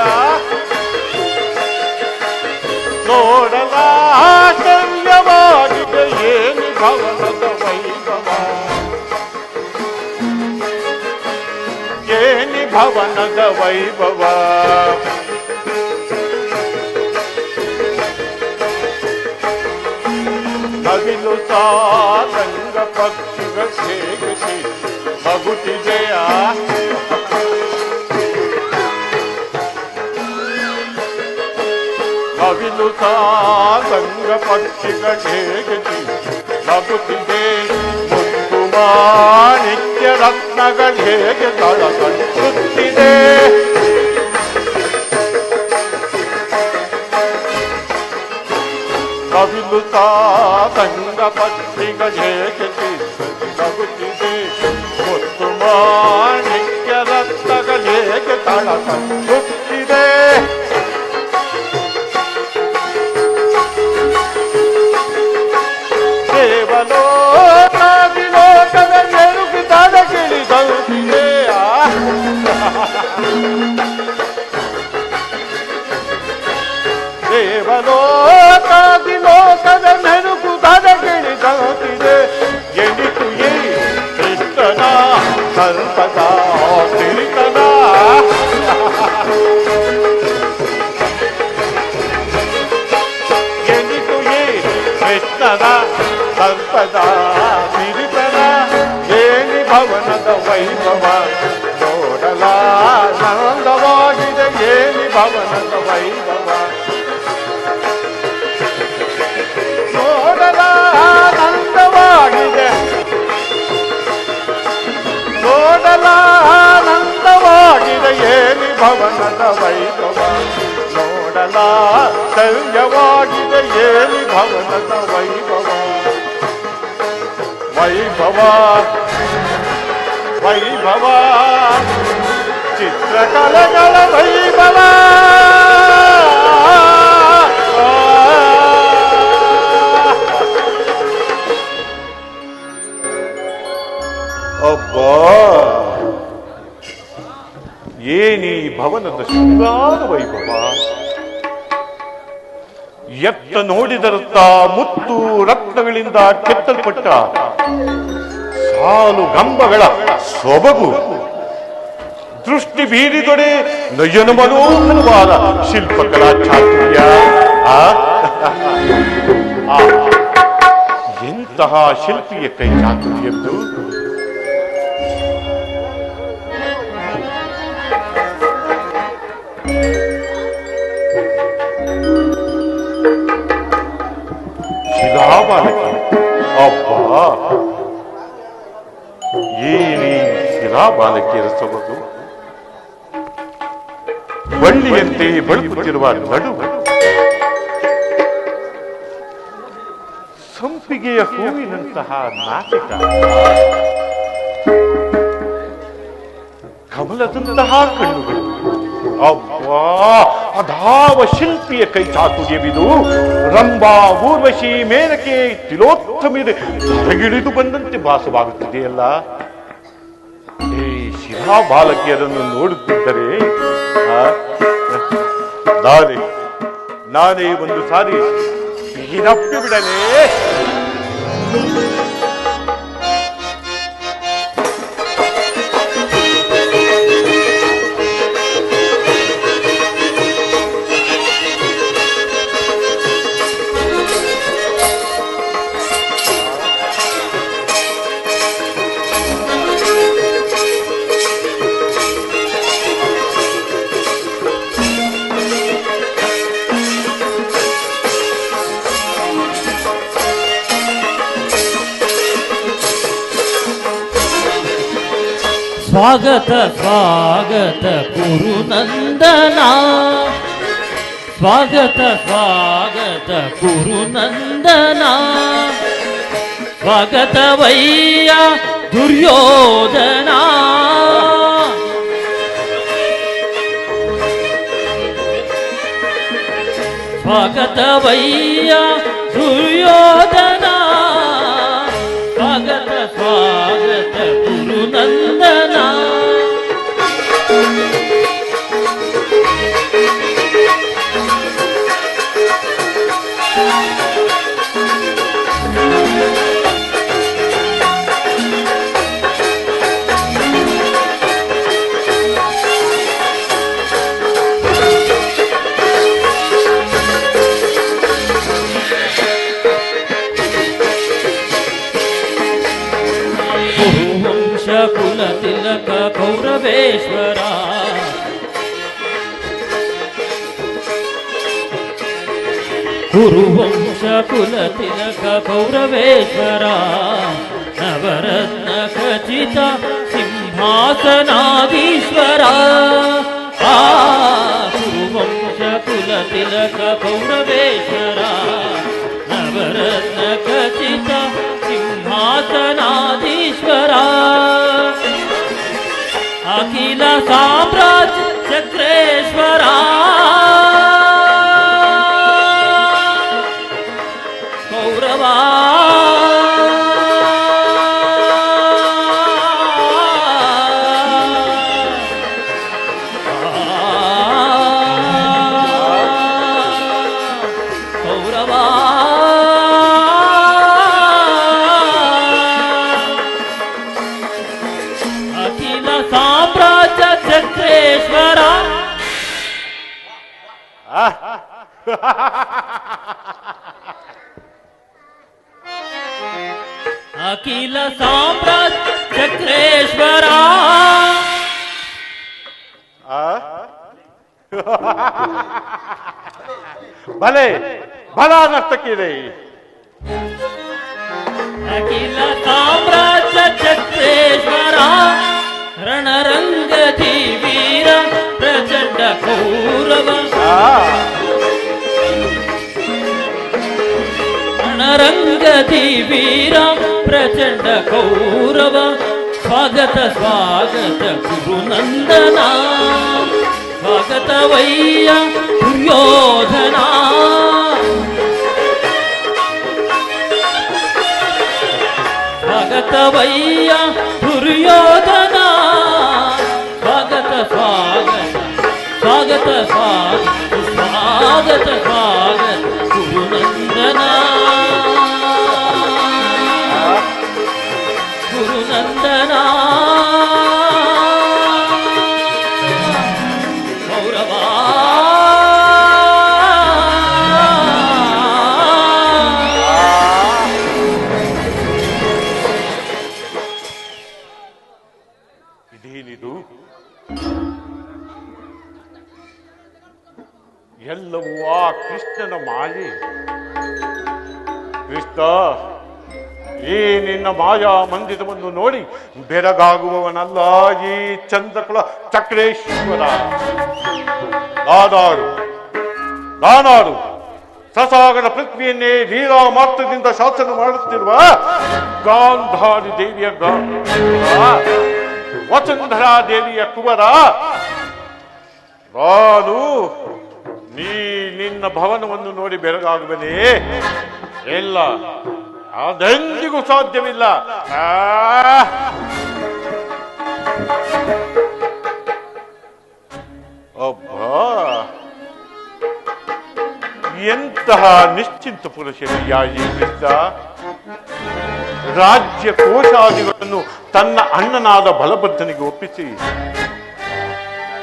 ನೋಡಲಾಶ್ಚರ್ಯವಾಗಿದೆ ಏನಿ ಭವನದ ವೈಭವ ಏನಿ ಭವನದ ವೈಭವ ನವಿಲು ಸಾರಂಗ ಪಕ್ಷಿಗಳ ಹೇಗೆ ಮಗುಟಿದೆಯ ನವಿಲು ಸಾರಂಗ ಪಕ್ಷಿಗಳ ಹೇಗೆ ಮಗುಟಿದೆ ಮುತ್ತು ಮಾಣಿಕ್ಯ ರತ್ನಗಳ ಹೇಗೆ ತಳಕುತ್ತಿದೆ ನವಿಲು ಸಾರಂಗ ಪಕ್ಷಿಗಳ ಹೇಗೆ ನಗುತ್ತಿದೆ ಮುತ್ತು ಮಾಣಿಕ್ಯ ರತ್ನಗಳ ಹೇಗೆ ತಳಕುತ್ತಿದೆ ದೇವಲೋಕದ ನೆರುಗಿದಾಗ ಗಿಳಿದಂತಿದೆ ದೇವಲೋಕದ ನೆರುಗುದಾಗ ಗಿಳಿದಂತಿದೆ ಎನಿತು ಈ ಕೃಷ್ಣನ ಸಂಪದ ಸಿರಿತನ ಎನಿತು ಈ ಕೃಷ್ಣನ ಸಂಪದ ಸಿರಿತನ ಏನಿ ಭವನದ ವೈಭವ ನೋಡಲ ಆನಂದವಾಗಿದೆ ಏನಿ ಭವನದ ವೈಭವ ನೋಡಲ ಆನಂದವಾಗಿದೆ ನೋಡಲ ಆನಂದವಾಗಿದೆ ಏನಿ ಭವನದ ವೈಭವ ನೋಡಲ ಶೌರ್ಯವಾಗಿದೆ ಏನಿ ಭವನದ ವೈಭವ ವೈಭವ ವೈಭವ ಚಿತ್ರಕಲೆಗಳ ವೈಭವ ಅಬ್ಬಾ, ಏನೀ ಭವನದ ಶೃಂಗಾರ ವೈಭವ! ಎತ್ತ ನೋಡಿದರತ್ತ ಮುತ್ತು ರತ್ನಗಳಿಂದ ಕೆತ್ತಲ್ಪಟ್ಟ ಸಾಲು ಗಂಬಗಳ ಸೊಬಗು, ದೃಷ್ಟಿ ಬೀರಿದೊಡೆ ನಯನ ಮನೋಹರವಾದ ಶಿಲ್ಪಕಲಾ ಚಾತುರ್ಯ. ಎಂತಹ ಶಿಲ್ಪಿಯ ಕೈ ಚಾತುರ್ಯದ್ದು! ಶಿಲಾಬಾಲಕಿ, ಅಬ್ಬಾ, ಏನೇ ಶಿಲಾಬಾಲಕಿಯರ ಸೊಬಗು! ಬಳ್ಳಿಯಂತೆ ಬಳುಕುತ್ತಿರುವ ನಡು, ಸಂಪಿಗೆಯ ಹೂವಿನಂತಹ ನಾಸಿಕ, ಕಮಲದಂತಹ ಕಣ್ಣುಗಳು. ಅಬ್ಬಾ, ಅದಾವ ಶಿಲ್ಪಿಯ ಕೈ ಚಾತುರ್ಯವಿದು! ರಂಭಾ, ಊರ್ವಶಿ, ಮೇನಕೆ, ತಿಲೋತ್ತಮಿದೆ ಹೊರಗಿಳಿದು ಬಂದಂತೆ ಭಾಸವಾಗುತ್ತಿದೆಯಲ್ಲ. ಈ ಶಿಲಾ ಬಾಲಕಿಯರನ್ನು ನೋಡುತ್ತಿದ್ದರೆ ನಾನೇ ಒಂದು ಸಾರಿ ಸಿಹಿನಪ್ಪಿ ಬಿಡಲೇ. ಸ್ವಾಗತ ಸ್ವಾಗತ ಕುರುನಂದನ, ಸ್ವಾಗತ ಸ್ವಾಗತ ಕುರುನಂದನ, ಸ್ವಾಗತವಯ್ಯ ದುರ್ಯೋಧನ, ಸ್ವಾಗತವಯ್ಯ ದುರ್ಯೋಧನ, ಸ್ವಾಗತ ಸ್ವಾಗತ ಕುರುನಂದನ. ಕುಲ ತಿಲಕ ಕೌರವೇಶ್ವರ, ಕುರುವಂಶ ಕುಲ ತಿಲಕ ಕೌರವೇಶ್ವರ, ನವರತ್ನ ಖಚಿತ ಸಿಂಹಾಸನಾಧೀಶ್ವರ. ಕುರುವಂಶ ಕುಲ ತಿಲಕ ಕೌರವೇಶ್ವರ, ನವರತ್ನ ಖಚಿತ ಸಿಂಹಾಸನಾಧೀಶ್ವರ, ಅಖಿಲ ಸಾಮ್ರಾಜ್ಯ ಚಕ್ರೇಶ್ವರ, ಕೌರವ ಕೌರವ ಸಾಮ್ರಾಜ್ಯ ಚಕ್ರೇಶ್ವರ. ಅಖಿಲ ಸಾಮ್ರಾಜ್ಯ ಚಕ್ರೇಶ್ವರ. ಭಲೆ ಬಲ ನರ್ತಕ್ಕಿದೆ. ಅಖಿಲ ಸಾಮ್ರಾಜ್ಯ ಚಕ್ರೇಶ್ವರ, ರಣರಂಗದಿ ವೀರ ಪ್ರಚಂಡ ಕೌರವ, ರಣರಂಗದಿ ವೀರ ಪ್ರಚಂಡ ಕೌರವ, ಸ್ವಾಗತ ಸ್ವಾಗತ ಕುರುನಂದನ, ಸ್ವಾಗತವಯ್ಯ ದುರ್ಯೋಧನ, ಸ್ವಾಗತವಯ್ಯ ದುರ್ಯೋಧನ. ದುರ್ಯೋಧನ ಸ್ವಾಗತ ಸ್ವಾಗತ ಸ್ವಾಗತ ಸ್ವಾಗತ ಸ್ವಾಗತ ಸ್ವಾಗತ ಗುರುನಂದನ ಗುರುನಂದನ ಕೌರವ ಇದೇನಿದು? ಎಲ್ಲವೂ ಆ ಕೃಷ್ಣನ ಮಾಯೆ. ಕೃಷ್ಣ, ಈ ನಿನ್ನ ಮಾಯಾ ಮಂದಿರವನ್ನು ನೋಡಿ ಬೆರಗಾಗುವವನಲ್ಲ ಈ ಚಂದ್ರಕುಲ ಚಕ್ರೇಶ್ವರ. ನಾನಾರು ಸಸಾಗರ ಪೃಥ್ವಿಯನ್ನೇ ಲೀಲಾ ಮಾತ್ರದಿಂದ ಶಾಸನ ಮಾಡುತ್ತಿರುವ ಗಾಂಧಾರಿ ದೇವಿಯ ವಸುಂಧರಾ ದೇವಿಯ ಕುವರ. ನಾನು ನಿನ್ನ ಭವನವನ್ನು ನೋಡಿ ಬೆರಗಾಗುವನೇ? ಇಲ್ಲ, ಅದೆಂದಿಗೂ ಸಾಧ್ಯವಿಲ್ಲ. ಅಬ್ಬಾ, ಎಂತಹ ನಿಶ್ಚಿಂತ ಪುರುಷರಿಯ ಈ ಕೃಷ್ಣ. ರಾಜ್ಯ ಕೋಶಾದಿಗಳನ್ನು ತನ್ನ ಅಣ್ಣನಾದ ಬಲಭದ್ರನಿಗೆ ಒಪ್ಪಿಸಿ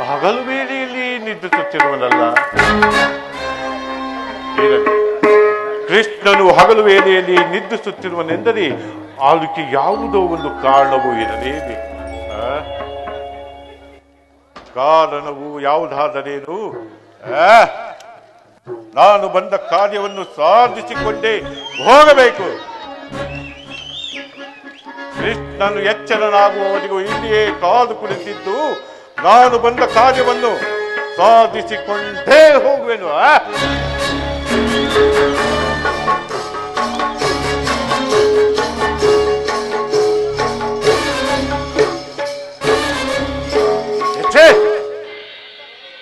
ಹಗಲು ವೇಳೆಯಲ್ಲಿ ನಿದ್ರಿಸುತ್ತಿರುವನಲ್ಲ. ಕೃಷ್ಣನು ಹಗಲು ವೇಳೆಯಲ್ಲಿ ನಿದ್ರಿಸುತ್ತಿರುವನೆಂದರೆ ಅದಕ್ಕೆ ಯಾವುದೋ ಒಂದು ಕಾರಣವೂ ಇರಲೇಬೇಕು. ಕಾರಣವು ಯಾವುದಾದರೇನು? ನಾನು ಬಂದ ಕಾರ್ಯವನ್ನು ಸಾಧಿಸಿಕೊಂಡೇ ಹೋಗಬೇಕು. ಕೃಷ್ಣನು ಎಚ್ಚರನಾಗುವವರೆಗೂ ಇಲ್ಲಿಯೇ ಕಾದು ಕುಳಿತಿದ್ದು ನಾನು ಬಂದ ಕಾರ್ಯವನ್ನು ಸಾಧಿಸಿಕೊಂಡೇ ಹೋಗುವೆನು.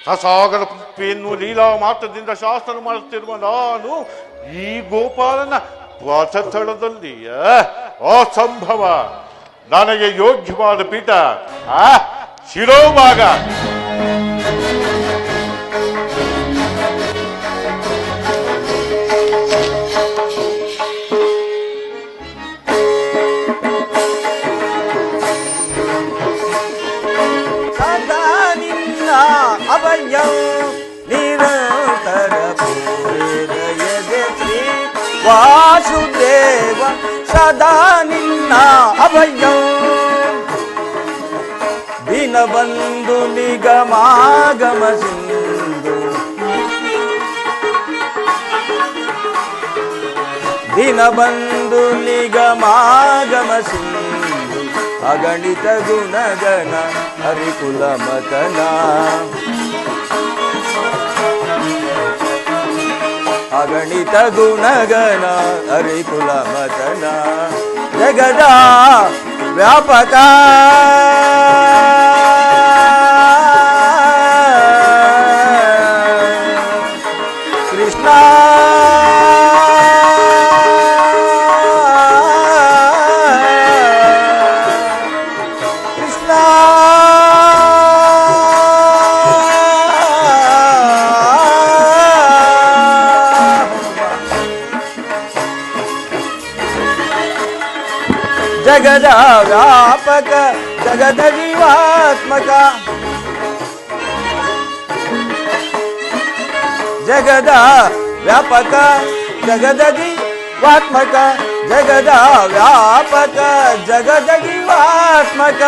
ಸಸಾಗರ ಪೃಥ್ವಿಯನ್ನು ಲೀಲಾ ಮಾತ್ರದಿಂದ ಶಾಸನ ಮಾಡುತ್ತಿರುವ ನಾನು ಈ ಗೋಪಾಲನ ವಾಸಸ್ಥಳದಲ್ಲಿ ಅಸಂಭವ. ನನಗೆ ಯೋಗ್ಯವಾದ ಪೀಠ ಶಿರೋಭಾಗ. ಅಭಯ ನಿರಂತರ ಪೂರಯದೆ ಶ್ರೀ ವಾಸುದೇವ ಸದಾ ನಿನ್ನ ಅಭಯ ದಿನಬಂಧು ನಿಗಮಾಗಮ ಸಿಂಧು ದಿನಬಂಧು ನಿಗಮಾಗಮ ಸಿಂಧು ಅಗಣಿತ ಗುಣಗಣ ಹರಿಕುಲ ಮತನ ಅಗಣಿತ ಗುಣಗಣ ಹರಿಕುಲ ಮತನ ಜಗದ ವ್ಯಾಪಕ ಕೃಷ್ಣ ಜಗದ ವ್ಯಾಪಕ ಜಗದ ಜೀವಾತ್ಮಕ ಜಗದ ವ್ಯಾಪಕ ಜಗದ ಜೀವಾತ್ಮಕ ಜಗದ ವ್ಯಾಪಕ ಜಗದ ಜೀವಾತ್ಮಕ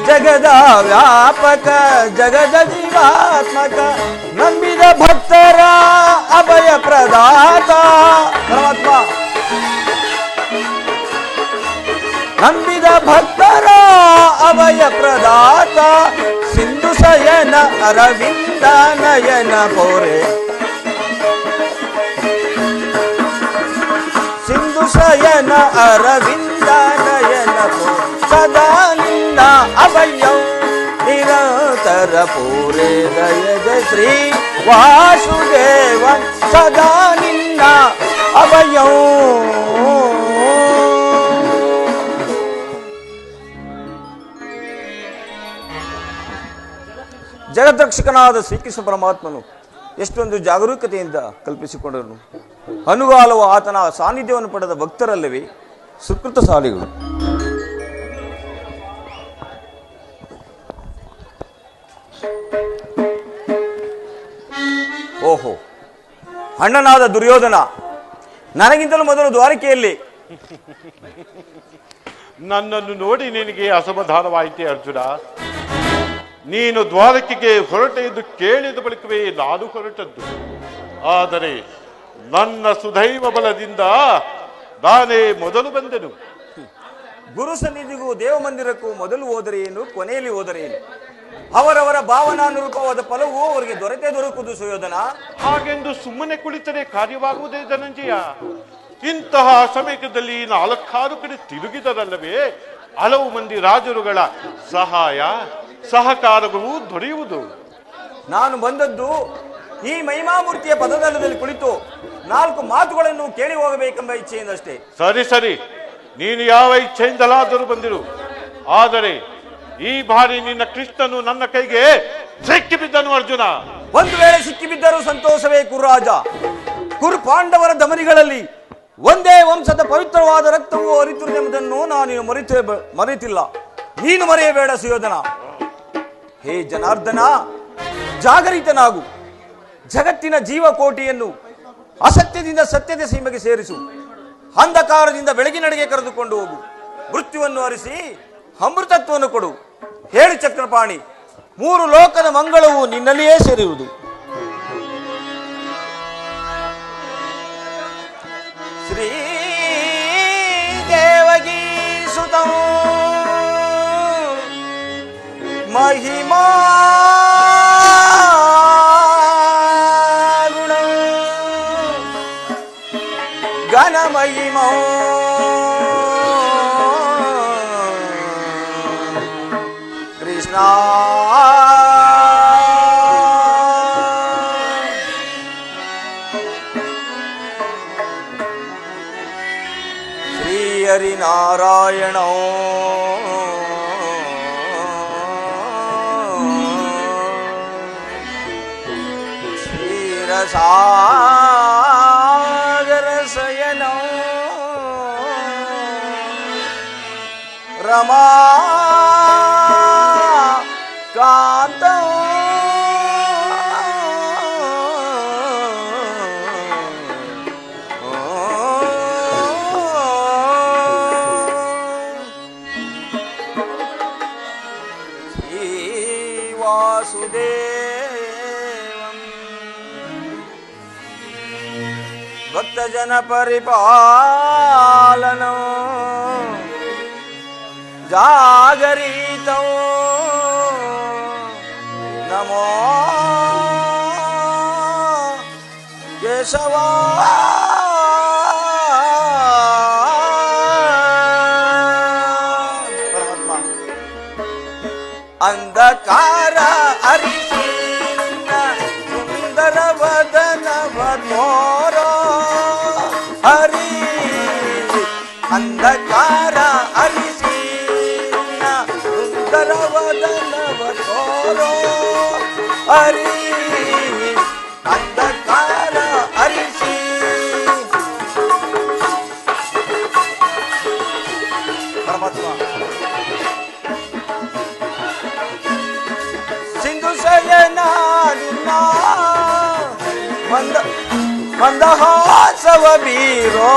ಜಗದ ವ್ಯಾಪಕ ಜಗದ ಜೀವಾತ್ಮಕ ನಂಬಿದ ಭಕ್ತರ ಅಭಯ ಪ್ರದಾತ ಪರಮಾತ್ಮ ನಂಬಿದ ಭಕ್ತರ ಅಭಯ ಪ್ರದಾತ ಸಿಂಧು ಶಯನ ಅರವಿಂದ ನಯನ ಪೋರೆ ಸಿಂಧು ಶಯನ ಅರವಿಂದ ನಯನ ಪೋರೆ ಸದಾ ನಿನ್ನ ಅಭಯ ನಿರಂತರ ಪೂರೆ ದಯದ ಶ್ರೀ ವಾಸುದೇವ ಸದಾ ನಿನ್ನ ಅಭಯ ಜಗದ್ರಕ್ಷಕನಾದ ಶ್ರೀಕೃಷ್ಣ ಪರಮಾತ್ಮನು ಎಷ್ಟೊಂದು ಜಾಗರೂಕತೆಯಿಂದ ಕಲ್ಪಿಸಿಕೊಂಡರು. ಅನುಗಾಲವು ಆತನ ಸಾನ್ನಿಧ್ಯವನ್ನು ಪಡೆದ ಭಕ್ತರಲ್ಲವೇ ಸುಕೃತಶಾಲಿಗಳು. ಓಹೋ, ಅಣ್ಣನಾದ ದುರ್ಯೋಧನ ನನಗಿಂತಲೂ ಮೊದಲು ದ್ವಾರಕೆಯಲ್ಲಿ. ನನ್ನನ್ನು ನೋಡಿ ನಿನಗೆ ಅಸಮಾಧಾನವಾಯಿತೆ ಅರ್ಜುನ? ನೀನು ದ್ವಾರಕೆಗೆ ಹೊರಟ ಎಂದು ಕೇಳಿದ ಬಳಿಕವೇ ನಾನು ಹೊರಟದ್ದು. ಆದರೆ ನನ್ನ ಸುದೈವ ಬಲದಿಂದ ನಾನೇ ಮೊದಲು ಬಂದೆನು. ಗುರು ಸನ್ನಿಧಿಗೂ ದೇವ ಮಂದಿರಕ್ಕೂ ಮೊದಲು ಹೋದರೆ ಏನು, ಕೊನೆಯಲ್ಲಿ ಹೋದರೆ ಏನು? ಅವರವರ ಭಾವನಾನುರೂಪವಾದ ಫಲವು ಅವರಿಗೆ ದೊರೆಯುವುದು ಸುಯೋಧನ. ಹಾಗೆಂದು ಸುಮ್ಮನೆ ಕುಳಿತರೆ ಕಾರ್ಯವಾಗುವುದೇ ಧನಂಜಯ? ಇಂತಹ ಸಮಯದಲ್ಲಿ 4 ಕಡೆ ತಿರುಗಿದರಲ್ಲವೇ ಹಲವು ಮಂದಿ ರಾಜರುಗಳ ಸಹಾಯ ಸಹಕಾರಗಳು ದೊರೆಯುವುದು. ನಾನು ಬಂದದ್ದು ಈ ಮಹಿಮಾಮೂರ್ತಿಯ ಪದದಲ್ಲದಲ್ಲಿ ಕುಳಿತು 4 ಮಾತುಗಳನ್ನು ಕೇಳಿ ಹೋಗಬೇಕೆಂಬ ಇಚ್ಛೆಯಿಂದಷ್ಟೇ. ಸರಿ ಸರಿ, ನೀನು ಯಾವ ಇಚ್ಛೆಯಿಂದಲಾದರೂ ಬಂದಿರು. ಆದರೆ ಈ ಬಾರಿ ನಿನ್ನ ಕೃಷ್ಣನು ನನ್ನ ಕೈಗೆ ಸಿಕ್ಕಿ ಬಿದ್ದನು ಅರ್ಜುನ. ಒಂದು ವೇಳೆ ಸಿಕ್ಕಿಬಿದ್ದರೂ ಸಂತೋಷವೇ ಕುರುರಾಜ. ಕುರು ಪಾಂಡವರ ಧಮನಿಗಳಲ್ಲಿ ಒಂದೇ ವಂಶದ ಪವಿತ್ರವಾದ ರಕ್ತವು ಹರಿತಿರುವುದೆಂಬುದನ್ನು ನಾನು ಮರೆತಿಲ್ಲ. ನೀನು ಮರೆಯಬೇಡ ಸುಯೋಧನ. ಹೇ ಜನಾರ್ದನ, ಜಾಗರಿತನಾಗು. ಜಗತ್ತಿನ ಜೀವಕೋಟಿಯನ್ನು ಅಸತ್ಯದಿಂದ ಸತ್ಯದ ಸೀಮೆಗೆ ಸೇರಿಸು. ಅಂಧಕಾರದಿಂದ ಬೆಳಗಿನಡೆಗೆ ಕರೆದುಕೊಂಡು ಹೋಗು. ಮೃತ್ಯುವನ್ನು ಹರಿಸಿ ಅಮೃತತ್ವವನ್ನು ಕೊಡು. ಹೇಳಿ ಚಕ್ರಪಾಣಿ, 3 ಲೋಕದ ಮಂಗಳವು ನಿನ್ನಲ್ಲಿಯೇ ಸೇರಿರುವುದು. ಶ್ರೀ ದೇವಗೀ ಸುತಂ ಮಹಿಮಾ ಗುಣ ಘನ ಮಹಿಮಾ ಕೃಷ್ಣ ಶ್ರೀ ಹರಿನಾರಾಯಣ ಕ್ಷೀರಸಾಗರ ಶಯನ ರಮಾ ಕಾಂತ ಶ್ರೀ ವಾಸುದೇವಂ ಭಕ್ತಜನ ಪರಿಪಾಲನ ಜಾಗರಿತೋ ನಮೋ ಕೇಶವ ಪರಮಾತ್ಮ. ಅಂಧಕಾರ ಅರಿಸಿ ಸುಂದರ ವದನವ ತೋರ ಹರಿ. ಅಂಧಕಾರ ಅರಿಸಿ ಸುಂದರ ವದನವ ತೋರೋ ಹರಿ. ಅಂಧಕಾರ ಅರಿಸಿ ಪರಮಾತ್ಮ. ಸಿಂಧು ಶಯನ ನಿನ್ನ ಮಂದಹಾಸವ ಬೀರೋ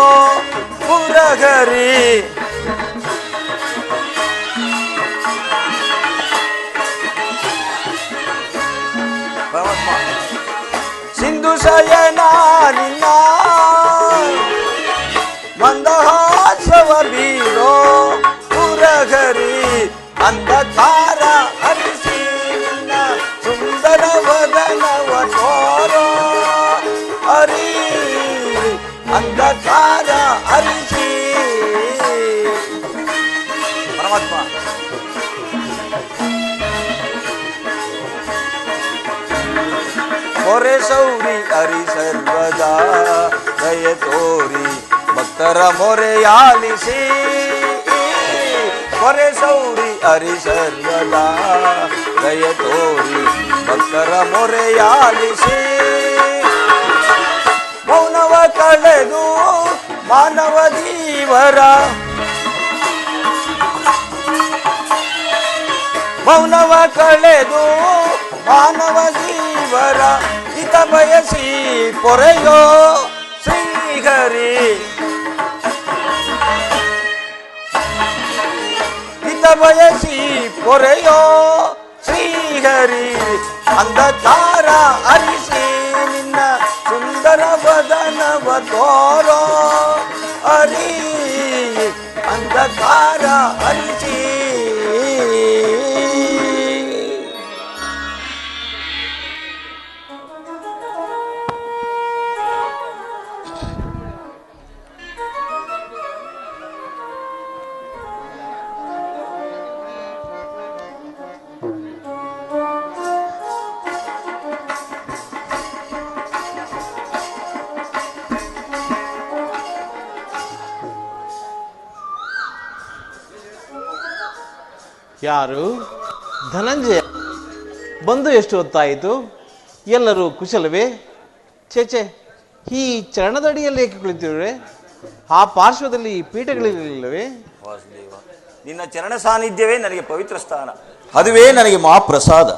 ಪುರಗರಿ. ಸಿಂಧು ಶಯನ ನಿನ್ನ ಮಂದಹಾಸವ ಬೀರೋ ಪುರಗರಿ. ಅಂಧಕಾರ ಹರಿಸಿ ನಿನ್ನ ಸುಂದರ ವದನವ ತೋರೋ ಹರಿ. ಅಂಧಕಾರ ಹರಿಸಿ ಪರಮಾತ್ಮ. ಹೊರೆ ಸೌರಿ ಹರಿ ಸರ್ವದಾ ದಯ ತೋರಿ ಭಕ್ತರ ಮೊರೆಯಾಲಿಸಿ. ಹೊರೆ ಸೌರಿ ಹರಿ ಸರ್ವದಾ ದಯ ತೋರಿ ಭಕ್ತರ ಮೊರೆಯಾಲಿಸಿ ಮೌನವ ಕಳೆದು ಮಾನವ ಜೀವರ ಮೌನವ ಕಳೆದು ಮಾನವ ಜೀವರ ಹಿತ ಬಯಸಿ ಪೊರೆಯೋ ಶ್ರೀಹರಿ ಹಿತ ಬಯಸಿ ಪೊರೆಯೋ ಶ್ರೀಹರಿ ಅಂಧಕಾರ ಅರಿಸಿ ನಿನ್ನ ಸುಂದರ ವದನವ ತೋರೋ ಹರಿ ಅಂಧಕಾರ ಅರಿಸಿ ಯಾರು? ಧನಂಜಯ. ಬಂದು ಎಷ್ಟು ಹೊತ್ತಾಯಿತು? ಎಲ್ಲರೂ ಕುಶಲವೇ? ಚೇಚೆ, ಈ ಚರಣದಡಿಯಲ್ಲಿ ಏಕೆ ಕುಳಿತಿರುವೆ? ಆ ಪಾರ್ಶ್ವದಲ್ಲಿ ಪೀಠಗಳಿರಲಿಲ್ಲವೇ? ವಾಸುದೇವ, ನಿನ್ನ ಚರಣ ಸಾನ್ನಿಧ್ಯವೇ ನನಗೆ ಪವಿತ್ರ ಸ್ಥಾನ, ಅದುವೇ ನನಗೆ ಮಹಾಪ್ರಸಾದ.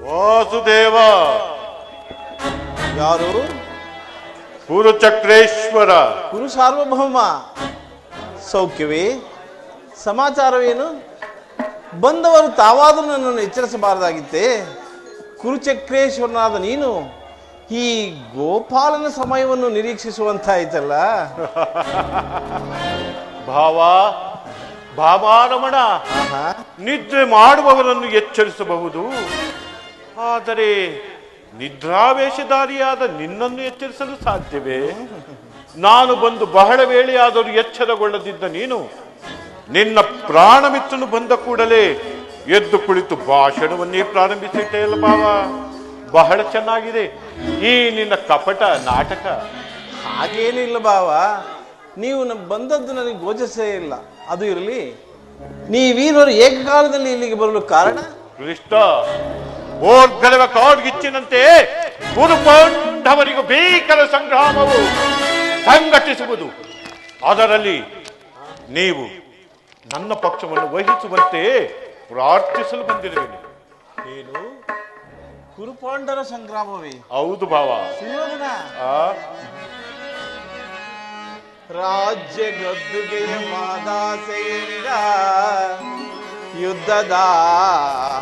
ವಾಸುದೇವ. ಯಾರು? ಕುರುಚಕ್ರೇಶ್ವರ. ಕುರು ಸಾರ್ವಭೌಮ. ಸೌಖ್ಯವೇ? ಸಮಾಚಾರವೇನು? ಬಂದವರು ತಾವಾದರೂ ನನ್ನನ್ನು ಎಚ್ಚರಿಸಬಾರದಾಗಿತ್ತೇ? ಕುರುಚಕ್ರೇಶ್ವರನಾದ ನೀನು ಈ ಗೋಪಾಲನ ಸಮಯವನ್ನು ನಿರೀಕ್ಷಿಸುವಂತಾಯ್ತಲ್ಲ. ಭಾವಾರಮಣ, ನಿದ್ರೆ ಮಾಡುವವರನ್ನು ಎಚ್ಚರಿಸಬಹುದು, ಆದರೆ ನಿದ್ರಾವೇಶಧಾರಿಯಾದ ನಿನ್ನನ್ನು ಎಚ್ಚರಿಸಲು ಸಾಧ್ಯವೇ? ನಾನು ಬಂದು ಬಹಳ ವೇಳೆಯಾದರೂ ಎಚ್ಚರಗೊಳ್ಳದಿದ್ದ ನೀನು ನಿನ್ನ ಪ್ರಾಣಮಿತ್ರನು ಬಂದ ಕೂಡಲೇ ಎದ್ದು ಕುಳಿತು ಭಾಷಣವನ್ನೇ ಪ್ರಾರಂಭಿಸಿಟ್ಟೆಯಲ್ಲ ಭಾವ. ಬಹಳ ಚೆನ್ನಾಗಿದೆ ಈ ನಿನ್ನ ಕಪಟ ನಾಟಕ. ಹಾಗೇನಿಲ್ಲ ಭಾವ, ನೀವು ಬಂದದ್ದು ನನಗೆ ಗೋಚರಿಸೇ ಇಲ್ಲ. ಅದು ಇರಲಿ, ನೀವೀರರು ಏಕಕಾಲದಲ್ಲಿ ಇಲ್ಲಿಗೆ ಬರಲು ಕಾರಣ? ಕೃಷ್ಣ, ಓರ್ಗಲವ ಕಾಡ್ಗಿಚ್ಚಿನಂತೆ ಗುರುಪಾಂಡವರಿಗೂ ಭೀಕರ ಸಂಗ್ರಾಮವು ಸಂಘಟಿಸುವುದು. ಅದರಲ್ಲಿ ನೀವು ನನ್ನ ಪಕ್ಷವನ್ನು ವಹಿಸುವಂತೆ ಪ್ರಾರ್ಥಿಸಲು ಬಂದಿರುವೆನು. ಏನು? ಕುರುಪಾಂಡರ ಸಂಗ್ರಾಮವೇ? ಹೌದು ಭಾವ. ಸುಯೋಧನ ರಾಜ್ಯ ಗದ್ದುಗೆಯ ಮಾದಾಸೆಯಿಂದ ಯುದ್ಧದ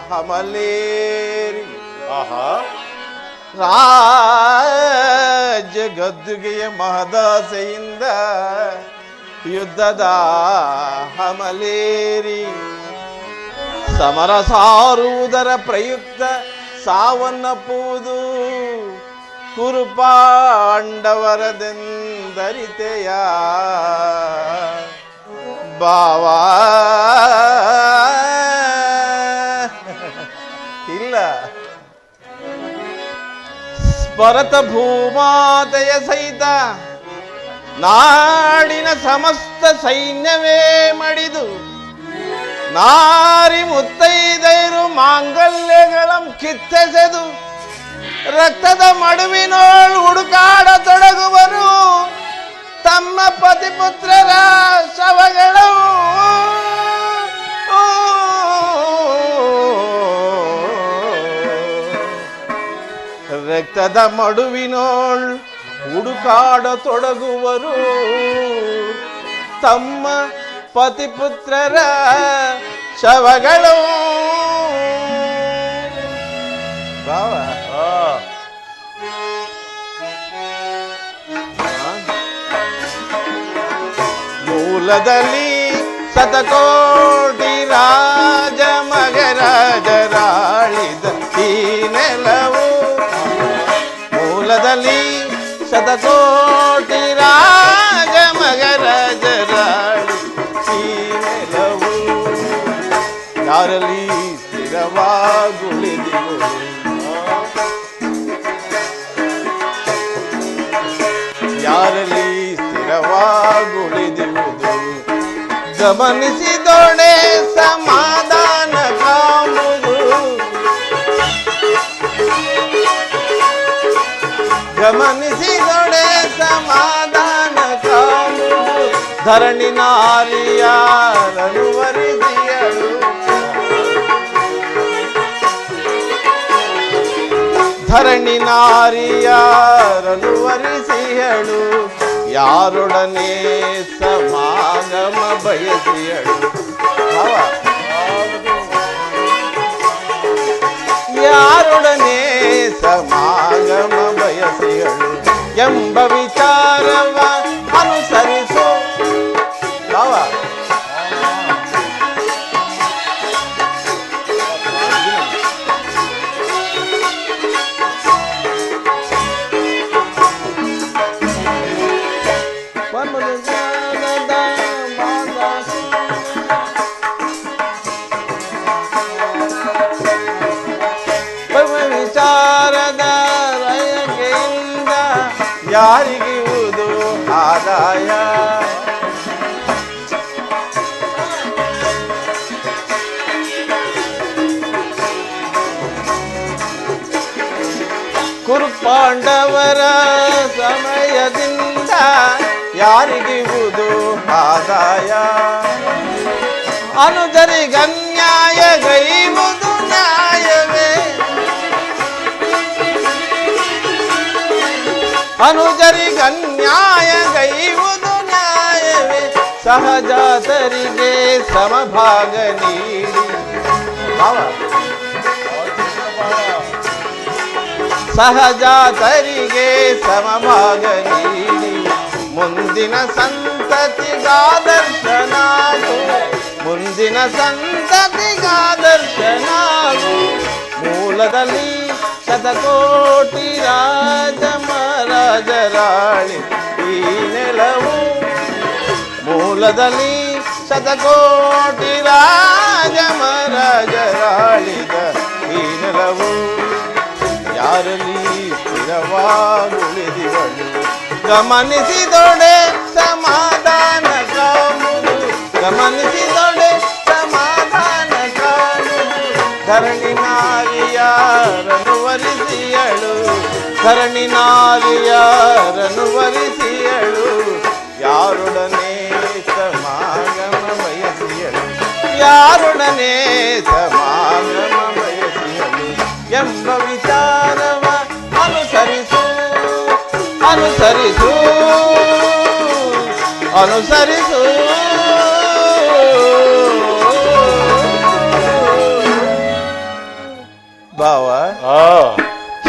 ಹಮಲೇರಿ. ಆಹಾ, ರಾಜ್ಯ ಗದ್ದುಗೆಯ ಮಹದಾಸೆಯಿಂದ ಯುದ್ಧದ ಹಮಲೇರಿ ಸಮರ ಸಾರುವುದರ ಪ್ರಯುಕ್ತ ಸಾವನ್ನಪ್ಪುವುದು ಕುರುಪಾಂಡವರದೆಂದರಿತೆಯ ಭಾವ. ಇಲ್ಲ, ಸ್ಮರತ ಭೂಮಾತೆಯ ಸಹಿತ ನಾಡಿನ ಸಮಸ್ತ ಸೈನ್ಯವೇ ಮಡಿದು ನಾರಿ ಮುತ್ತೈದೆಯರು ಮಾಂಗಲ್ಯಗಳಂ ಕಿತ್ತೆಸೆದು ರಕ್ತದ ಮಡುವಿನೋಳು ಹುಡುಕಾಡತೊಡಗುವರು. ತಮ್ಮ ಪತಿಪುತ್ರರ ಶವಗಳು ರಕ್ತದ ಮಡುವಿನೋಳು ಹುಡುಕಾಡತೊಡಗುವರು. ತಮ್ಮ ಪತಿಪುತ್ರರ ಶವಗಳು. ಭಾವ, ಮೂಲದಲ್ಲಿ ಶತಕೋಟಿ ರಾಜ ಮಗರಾಜರಾಳಿದ ಈ ನೆಲವು. ಮೂಲದಲ್ಲಿ ಶತಕೋಟಿ ರಾಜ ಮಗರಾಜರಾಳಿ ಈ ನೆಲವು. ಯಾರಲ್ಲಿ ಸ್ಥಿರವಾಗುಳಿದಿರು ಯಾರಲ್ಲಿ ಸ್ಥಿರವಾಗುಳಿದಿರುವುದು ಗಮನಿಸಿದೊಡೆ ಸಮಾಧಾನ ಕಾಮುದು. ಧರಣಿ ನಾರಿಯರನು ವರಿಸಿಯಳು ಧರಣಿ ನಾರಿಯರನು ವರಿಸಿಯಳು ಯಾರೊಡನೆ ಸಮಾಗಮ ಬಯಸಿಯಳು ಯಾರೊಡನೆ ಸಮಾಗಮ ಬಯಸಿಯಳು ಎಂಬ ವಿಚಾರವ ಅನುಸರಿಸು ಭಾವ ವಿಚಾರದ ರಯಗೆಯಿಂದ ಯಾರಿಗಿರುವುದು ಆದಾಯ ಕುರುಪಾಂಡವರ ಸಮಯದಿಂದ ಯಾರಿಗಿರುವುದು ಆದಾಯ ಅನುಜರಿಗನ್ಯಾಯ ಗೈವುದು ನ್ಯಾಯವೇ ಅನುಜರಿಗನ್ಯಾಯ ಗೈವುದು ನ್ಯಾಯವೇ ಸಹಜಾತರಿಗೆ ಸಮಭಾಗ ನೀಡಿ ಸಹಜಾತರಿಗೆ ಸಮಭಾಗ ನೀಡಿ ಮುಂದಿನ ಸಂತತಿಗಾದರ್ಶನಾಗು ಮುಂದಿನ ಸಂತತಿಗಾದರ್ಶನಾಗು ಮೂಲದಲ್ಲಿ ಶತಕೋಟಿ ರಾಜ ಮಹಾರಾಜರಾಳಿ ಈ ನೆಲವು ಮೂಲದಲ್ಲಿ ಶತಕೋಟಿ ರಾಜ ಮಹಾರಾಜರಾಳಿದ ಈ ನೆಲವು ಯಾರಲ್ಲಿ ಸ್ಥಿರವಾಗುಳಿದಿವಳು ಗಮನಿಸಿದೊಡೆ ಸಮಾಧಾನ ಕಾಣುವುದು ಗಮನಿಸಿದೊಡೆ ಸಮಾಧಾನ ಕಾಣುವುದು ಧರಣಿ ನಾರಿಯರನು ವರಿಸಿಯಳು ಧರಣಿ ನಾರಿಯರನು ವರಿಸಿಯಳು ಯಾರೊಡನೆ ಸಮಾಗಮ ಬಯಸಿಯಳು ಯಾರೊಡನೆ ಸಮಾಗಮ ಬಯಸಿಯಳು ಎಂಬ ವಿಚಾರವ ಅನುಸರಿಸು ಅನುಸರಿಸು ಅನುಸರಿಸು ಭಾವ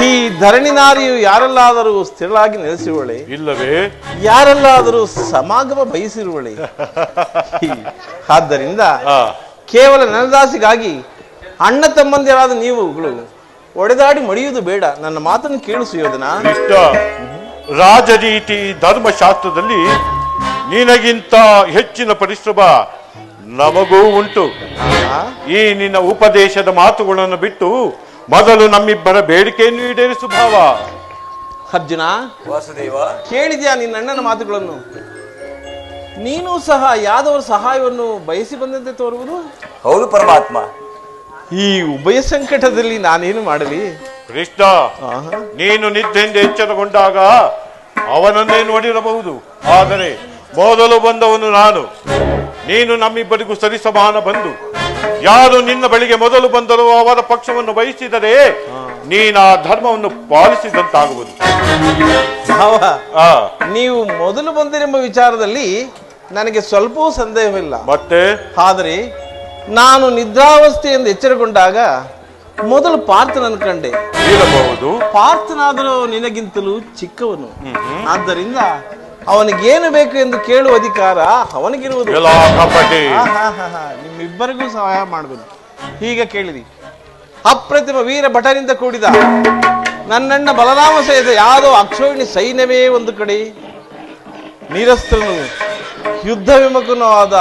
ಈ ಧರಣಿ ನಾರಿಯು ಯಾರಲ್ಲಾದರೂ ಸ್ಥಿರವಾಗಿ ನೆಲೆಸಿರುವಳೆ ಇಲ್ಲವೇ ಯಾರಲ್ಲಾದರೂ ಸಮಾಗಮ ಬಯಸಿರುವಳೆ ಆದ್ದರಿಂದ ಕೇವಲ ನೆಲದಾಸಿಗಾಗಿ ಅಣ್ಣ ತಮ್ಮಂದಿರಾದ ನೀವುಗಳು ಒಡೆದಾಡಿ ಮಡಿಯುವುದು ಬೇಡ ನನ್ನ ಮಾತನ್ನು ಕೇಳಿಸು ಯೋಧನ ಇಷ್ಟ ರಾಜನೀತಿ ಧರ್ಮಶಾಸ್ತ್ರದಲ್ಲಿ ನಿನಗಿಂತ ಹೆಚ್ಚಿನ ಪರಿಶ್ರಮ ನಮಗೂ ಉಂಟು ಈ ನಿನ್ನ ಉಪದೇಶದ ಮಾತುಗಳನ್ನು ಬಿಟ್ಟು ಮೊದಲು ನಮ್ಮಿಬ್ಬರ ಬೇಡಿಕೆಯನ್ನು ಈಡೇರಿಸು ಭಾವ ಅರ್ಜುನ ವಾಸುದೇವ ಕೇಳಿದ್ಯಾ ನಿನ್ನ ಅಣ್ಣನ ಮಾತುಗಳನ್ನು ನೀನು ಸಹ ಯಾದವರ ಸಹಾಯವನ್ನು ಬಯಸಿ ಬಂದಂತೆ ತೋರುವುದು ಹೌದು ಪರಮಾತ್ಮ ಈ ಉಭಯ ಸಂಕಟದಲ್ಲಿ ನಾನೇನು ಮಾಡಲಿ ಕೃಷ್ಣ ನೀನು ನಿದ್ದೆಯಿಂದ ಎಚ್ಚರಗೊಂಡಾಗ ಅವನನ್ನೇ ನೋಡಿರಬಹುದು ಆದರೆ ಮೊದಲು ಬಂದವನು ನಾನು ನೀನು ನಮ್ಮಿಬ್ಬರಿಗೂ ಸರಿಸಮಾನ ಬಂದು ಯಾರು ನಿನ್ನ ಬಳಿಗೆ ಮೊದಲು ಬಂದರೂ ಅವರ ಪಕ್ಷವನ್ನು ಬಯಸಿದರೆ ನೀನಾ ಧರ್ಮವನ್ನು ಪಾಲಿಸಿದಂತಾಗುವುದು ನೀವು ಮೊದಲು ಬಂದಿರೆಂಬ ವಿಚಾರದಲ್ಲಿ ನನಗೆ ಸ್ವಲ್ಪವೂ ಸಂದೇಹವಿಲ್ಲ ಮತ್ತೆ ಆದರೆ ನಾನು ನಿದ್ರಾವಸ್ಥೆಯಿಂದ ಎಚ್ಚರಗೊಂಡಾಗ ಮೊದಲು ಪಾರ್ಥನನ್ನು ಕಂಡೆ ಇರಬಹುದು ಪಾರ್ಥನಾದರೂ ನಿನಗಿಂತಲೂ ಚಿಕ್ಕವನು ಆದ್ದರಿಂದ ಅವನಿಗೇನು ಬೇಕು ಎಂದು ಕೇಳುವ ಅಧಿಕಾರ ಅವನಿಗಿರುವುದು ನಿಮ್ಮಿಬ್ಬರಿಗೂ ಸಹಾಯ ಮಾಡಬಹುದು ಈಗ ಕೇಳಿರಿ ಅಪ್ರತಿಮ ವೀರ ಭಟನಿಂದ ಕೂಡಿದ ನನ್ನಣ್ಣ ಬಲರಾಮ ಸಹಿತ ಯಾವುದೋ ಅಕ್ಷೋಹಿಣಿ ಸೈನ್ಯವೇ ಒಂದು ಕಡೆ ನೀರಸ್ತ್ರನು ಯುದ್ಧ ವಿಮುಖನೂ ಆದ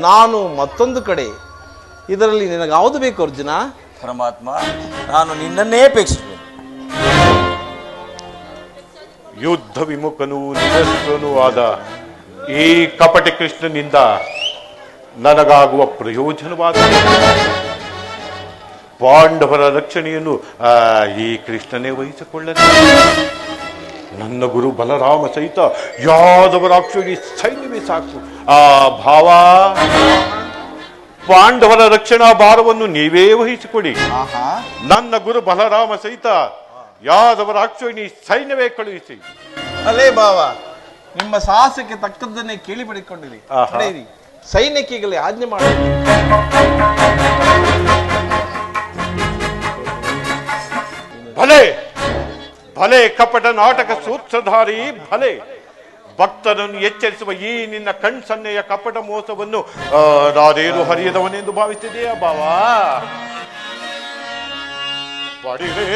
ನಾನು ಮತ್ತೊಂದು ಕಡೆ ಇದರಲ್ಲಿ ನಿನಗಾವುದು ಬೇಕು ಅರ್ಜುನ ಪರಮಾತ್ಮ ನಾನು ನಿನ್ನನ್ನೇ ಅಪೇಕ್ಷಿಸುವೆ ಯುದ್ಧ ವಿಮುಖನೂ ನಿರಸ್ತ್ರನೂ ಆದ ಈ ಕಪಟಿ ಕೃಷ್ಣನಿಂದ ನನಗಾಗುವ ಪ್ರಯೋಜನವಾದ ಪಾಂಡವರ ರಕ್ಷಣೆಯನ್ನು ಈ ಕೃಷ್ಣನೇ ವಹಿಸಿಕೊಳ್ಳಲಿ ನನ್ನ ಗುರು ಬಲರಾಮ ಸಹಿತ ಯಾದವರ ಅಕ್ಷೋಹಿಣಿ ಸೈನ್ಯವೇ ಹೇಳುವೆ ಸಾಕು. ಆ ಭಾವ, ಪಾಂಡವರ ರಕ್ಷಣಾ ಭಾರವನ್ನು ನೀವೇ ವಹಿಸಿಕೊಡಿ. ನನ್ನ ಗುರು ಬಲರಾಮ ಸಹಿತ ಯಾದವರ ಅಕ್ಷೋಹಿಣಿ ಸೈನ್ಯವೇ ಕಳುಹಿಸಿ. ಅಲೇ ಬಾವ, ನಿಮ್ಮ ಸಾಹಸಕ್ಕೆ ತಕ್ಕದ್ದನ್ನೇ ಕೇಳಿ ಪಡೆದುಕೊಂಡಿರಿ. ನಡೆಯಿರಿ, ಸೈನ್ಯಕ್ಕಿಗಲೇ ಆಜ್ಞೆ ಮಾಡಿ. ಭಲೆ ಭಲೆ ಕಪಟ ನಾಟಕ ಸೂತ್ರಧಾರಿ, ಭಲೆ ಭಕ್ತರನ್ನು ಎಚ್ಚರಿಸುವ ಈ ನಿನ್ನ ಕಣ್ಸನ್ನೆಯ ಕಪಟ ಮೋಸವನ್ನು ನಾನೇನು ಹರಿಯದವನೆಂದು ಭಾವಿಸಿದೆಯಾ ಭಾವ? ಪಡಿರೇ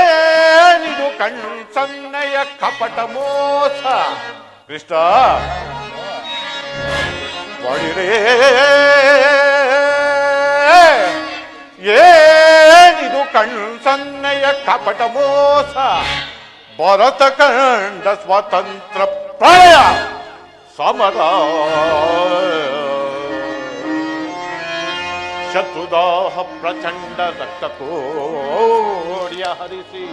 ಏನಿದು ಕಣ್ಸನ್ನೆಯ ಕಪಟ ಮೋಸ ಕೃಷ್ಣ? ಪಡಿರೇ ಏನಿದು ಕಣ್ಸನ್ನೆಯ ಕಪಟ ಮೋಸ? ಭರತ ಕಂಡ ಸ್ವತಂತ್ರ ಪ್ರಳಯ ಸಮರ, ಶತ್ರುದಾಹ ಪ್ರಚಂಡ ರಕ್ತ ಕೋಡ್ಯ ಹರಿಸಿ,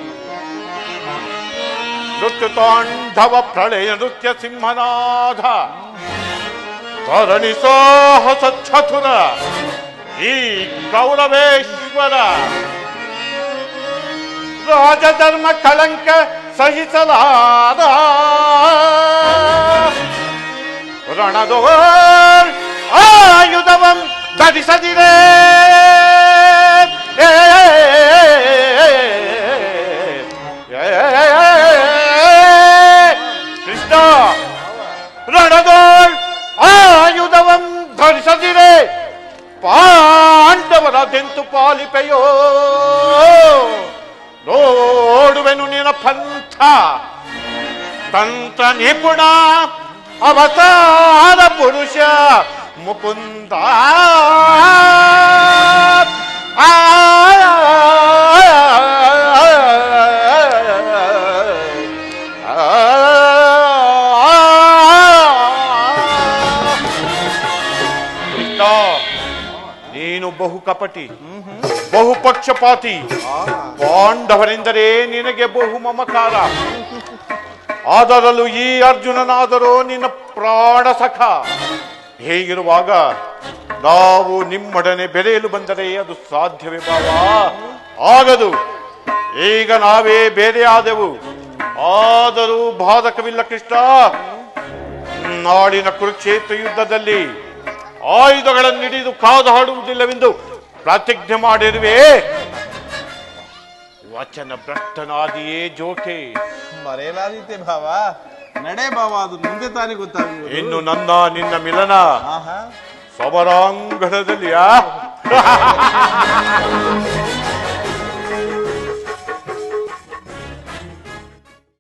ನೃತ್ಯ ತಾಂಡವ ಪ್ರಳಯ ನೃತ್ಯ ಸಿಂಹನಾಥ, ಧರಣಿ ಸಾಹಸ ಚತುರ ಈ ಕೌರವೇಶ್ವರ, ರಾಜಧರ್ಮ ಕಳಂಕ ಸಹಿಸಲಾದ ರಣದೋ ಆಯುಧವಂ ಧರಿಸದಿರೇ. ಕೃಷ್ಣ, ರಣದೋಳ್ ಆಯುಧವಂ ಧರಿಸದಿರೇ, ಪಾಂಡವರದೆಂತು ಪಾಲಿಪೆಯೋ ನೋಡುವೆನು ನಿನ್ನ ಪಂಥ. ತಂತ್ರ ನಿಪುಣ ಅವತಾರ ಪುರುಷ ಮುಕುಂದ, ನೀನು ಬಹು ಕಪಟಿ, ಬಹು ಪಕ್ಷಪಾತಿ. ಪಾಂಡವರೆಂದರೆ ನಿನಗೆ ಬಹು ಮಮಕಾರ. ಆದರಲ್ಲೂ ಈ ಅರ್ಜುನನಾದರೂ ನಿನ್ನ ಪ್ರಾಣ ಸಖ. ಹೇಗಿರುವಾಗ ನಾವು ನಿಮ್ಮೊಡನೆ ಬೆರೆಯಲು ಬಂದರೆ ಅದು ಸಾಧ್ಯವೇ ಬಾವ? ಆಗದು. ಈಗ ನಾವೇ ಬೇರೆಯಾದೆವು, ಆದರೂ ಬಾಧಕವಿಲ್ಲ ಕೃಷ್ಣ. ನಾಡಿನ ಕುರುಕ್ಷೇತ್ರ ಯುದ್ಧದಲ್ಲಿ ಆಯುಧಗಳನ್ನು ಹಿಡಿದು ಕಾದು ಹಾಡುವುದಿಲ್ಲವೆಂದು ಪ್ರತಿಜ್ಞೆ ಮಾಡಿರುವೆ. ವಚನ ಭ್ರಷ್ಟನಾದಿಯೇ ಜೋಕೆ. ಮರೆಯಲಾದೀತೆ ಭಾವ. ನಡೆ ಭಾವ, ಅದು ಮುಂದೆ ತಾನೇ ಗೊತ್ತಾಗುವುದು. ಇನ್ನು ನನ್ನ ನಿನ್ನ ಮಿಲನ ಸಮರಾಂಗಣದಲ್ಲಿಯಾ?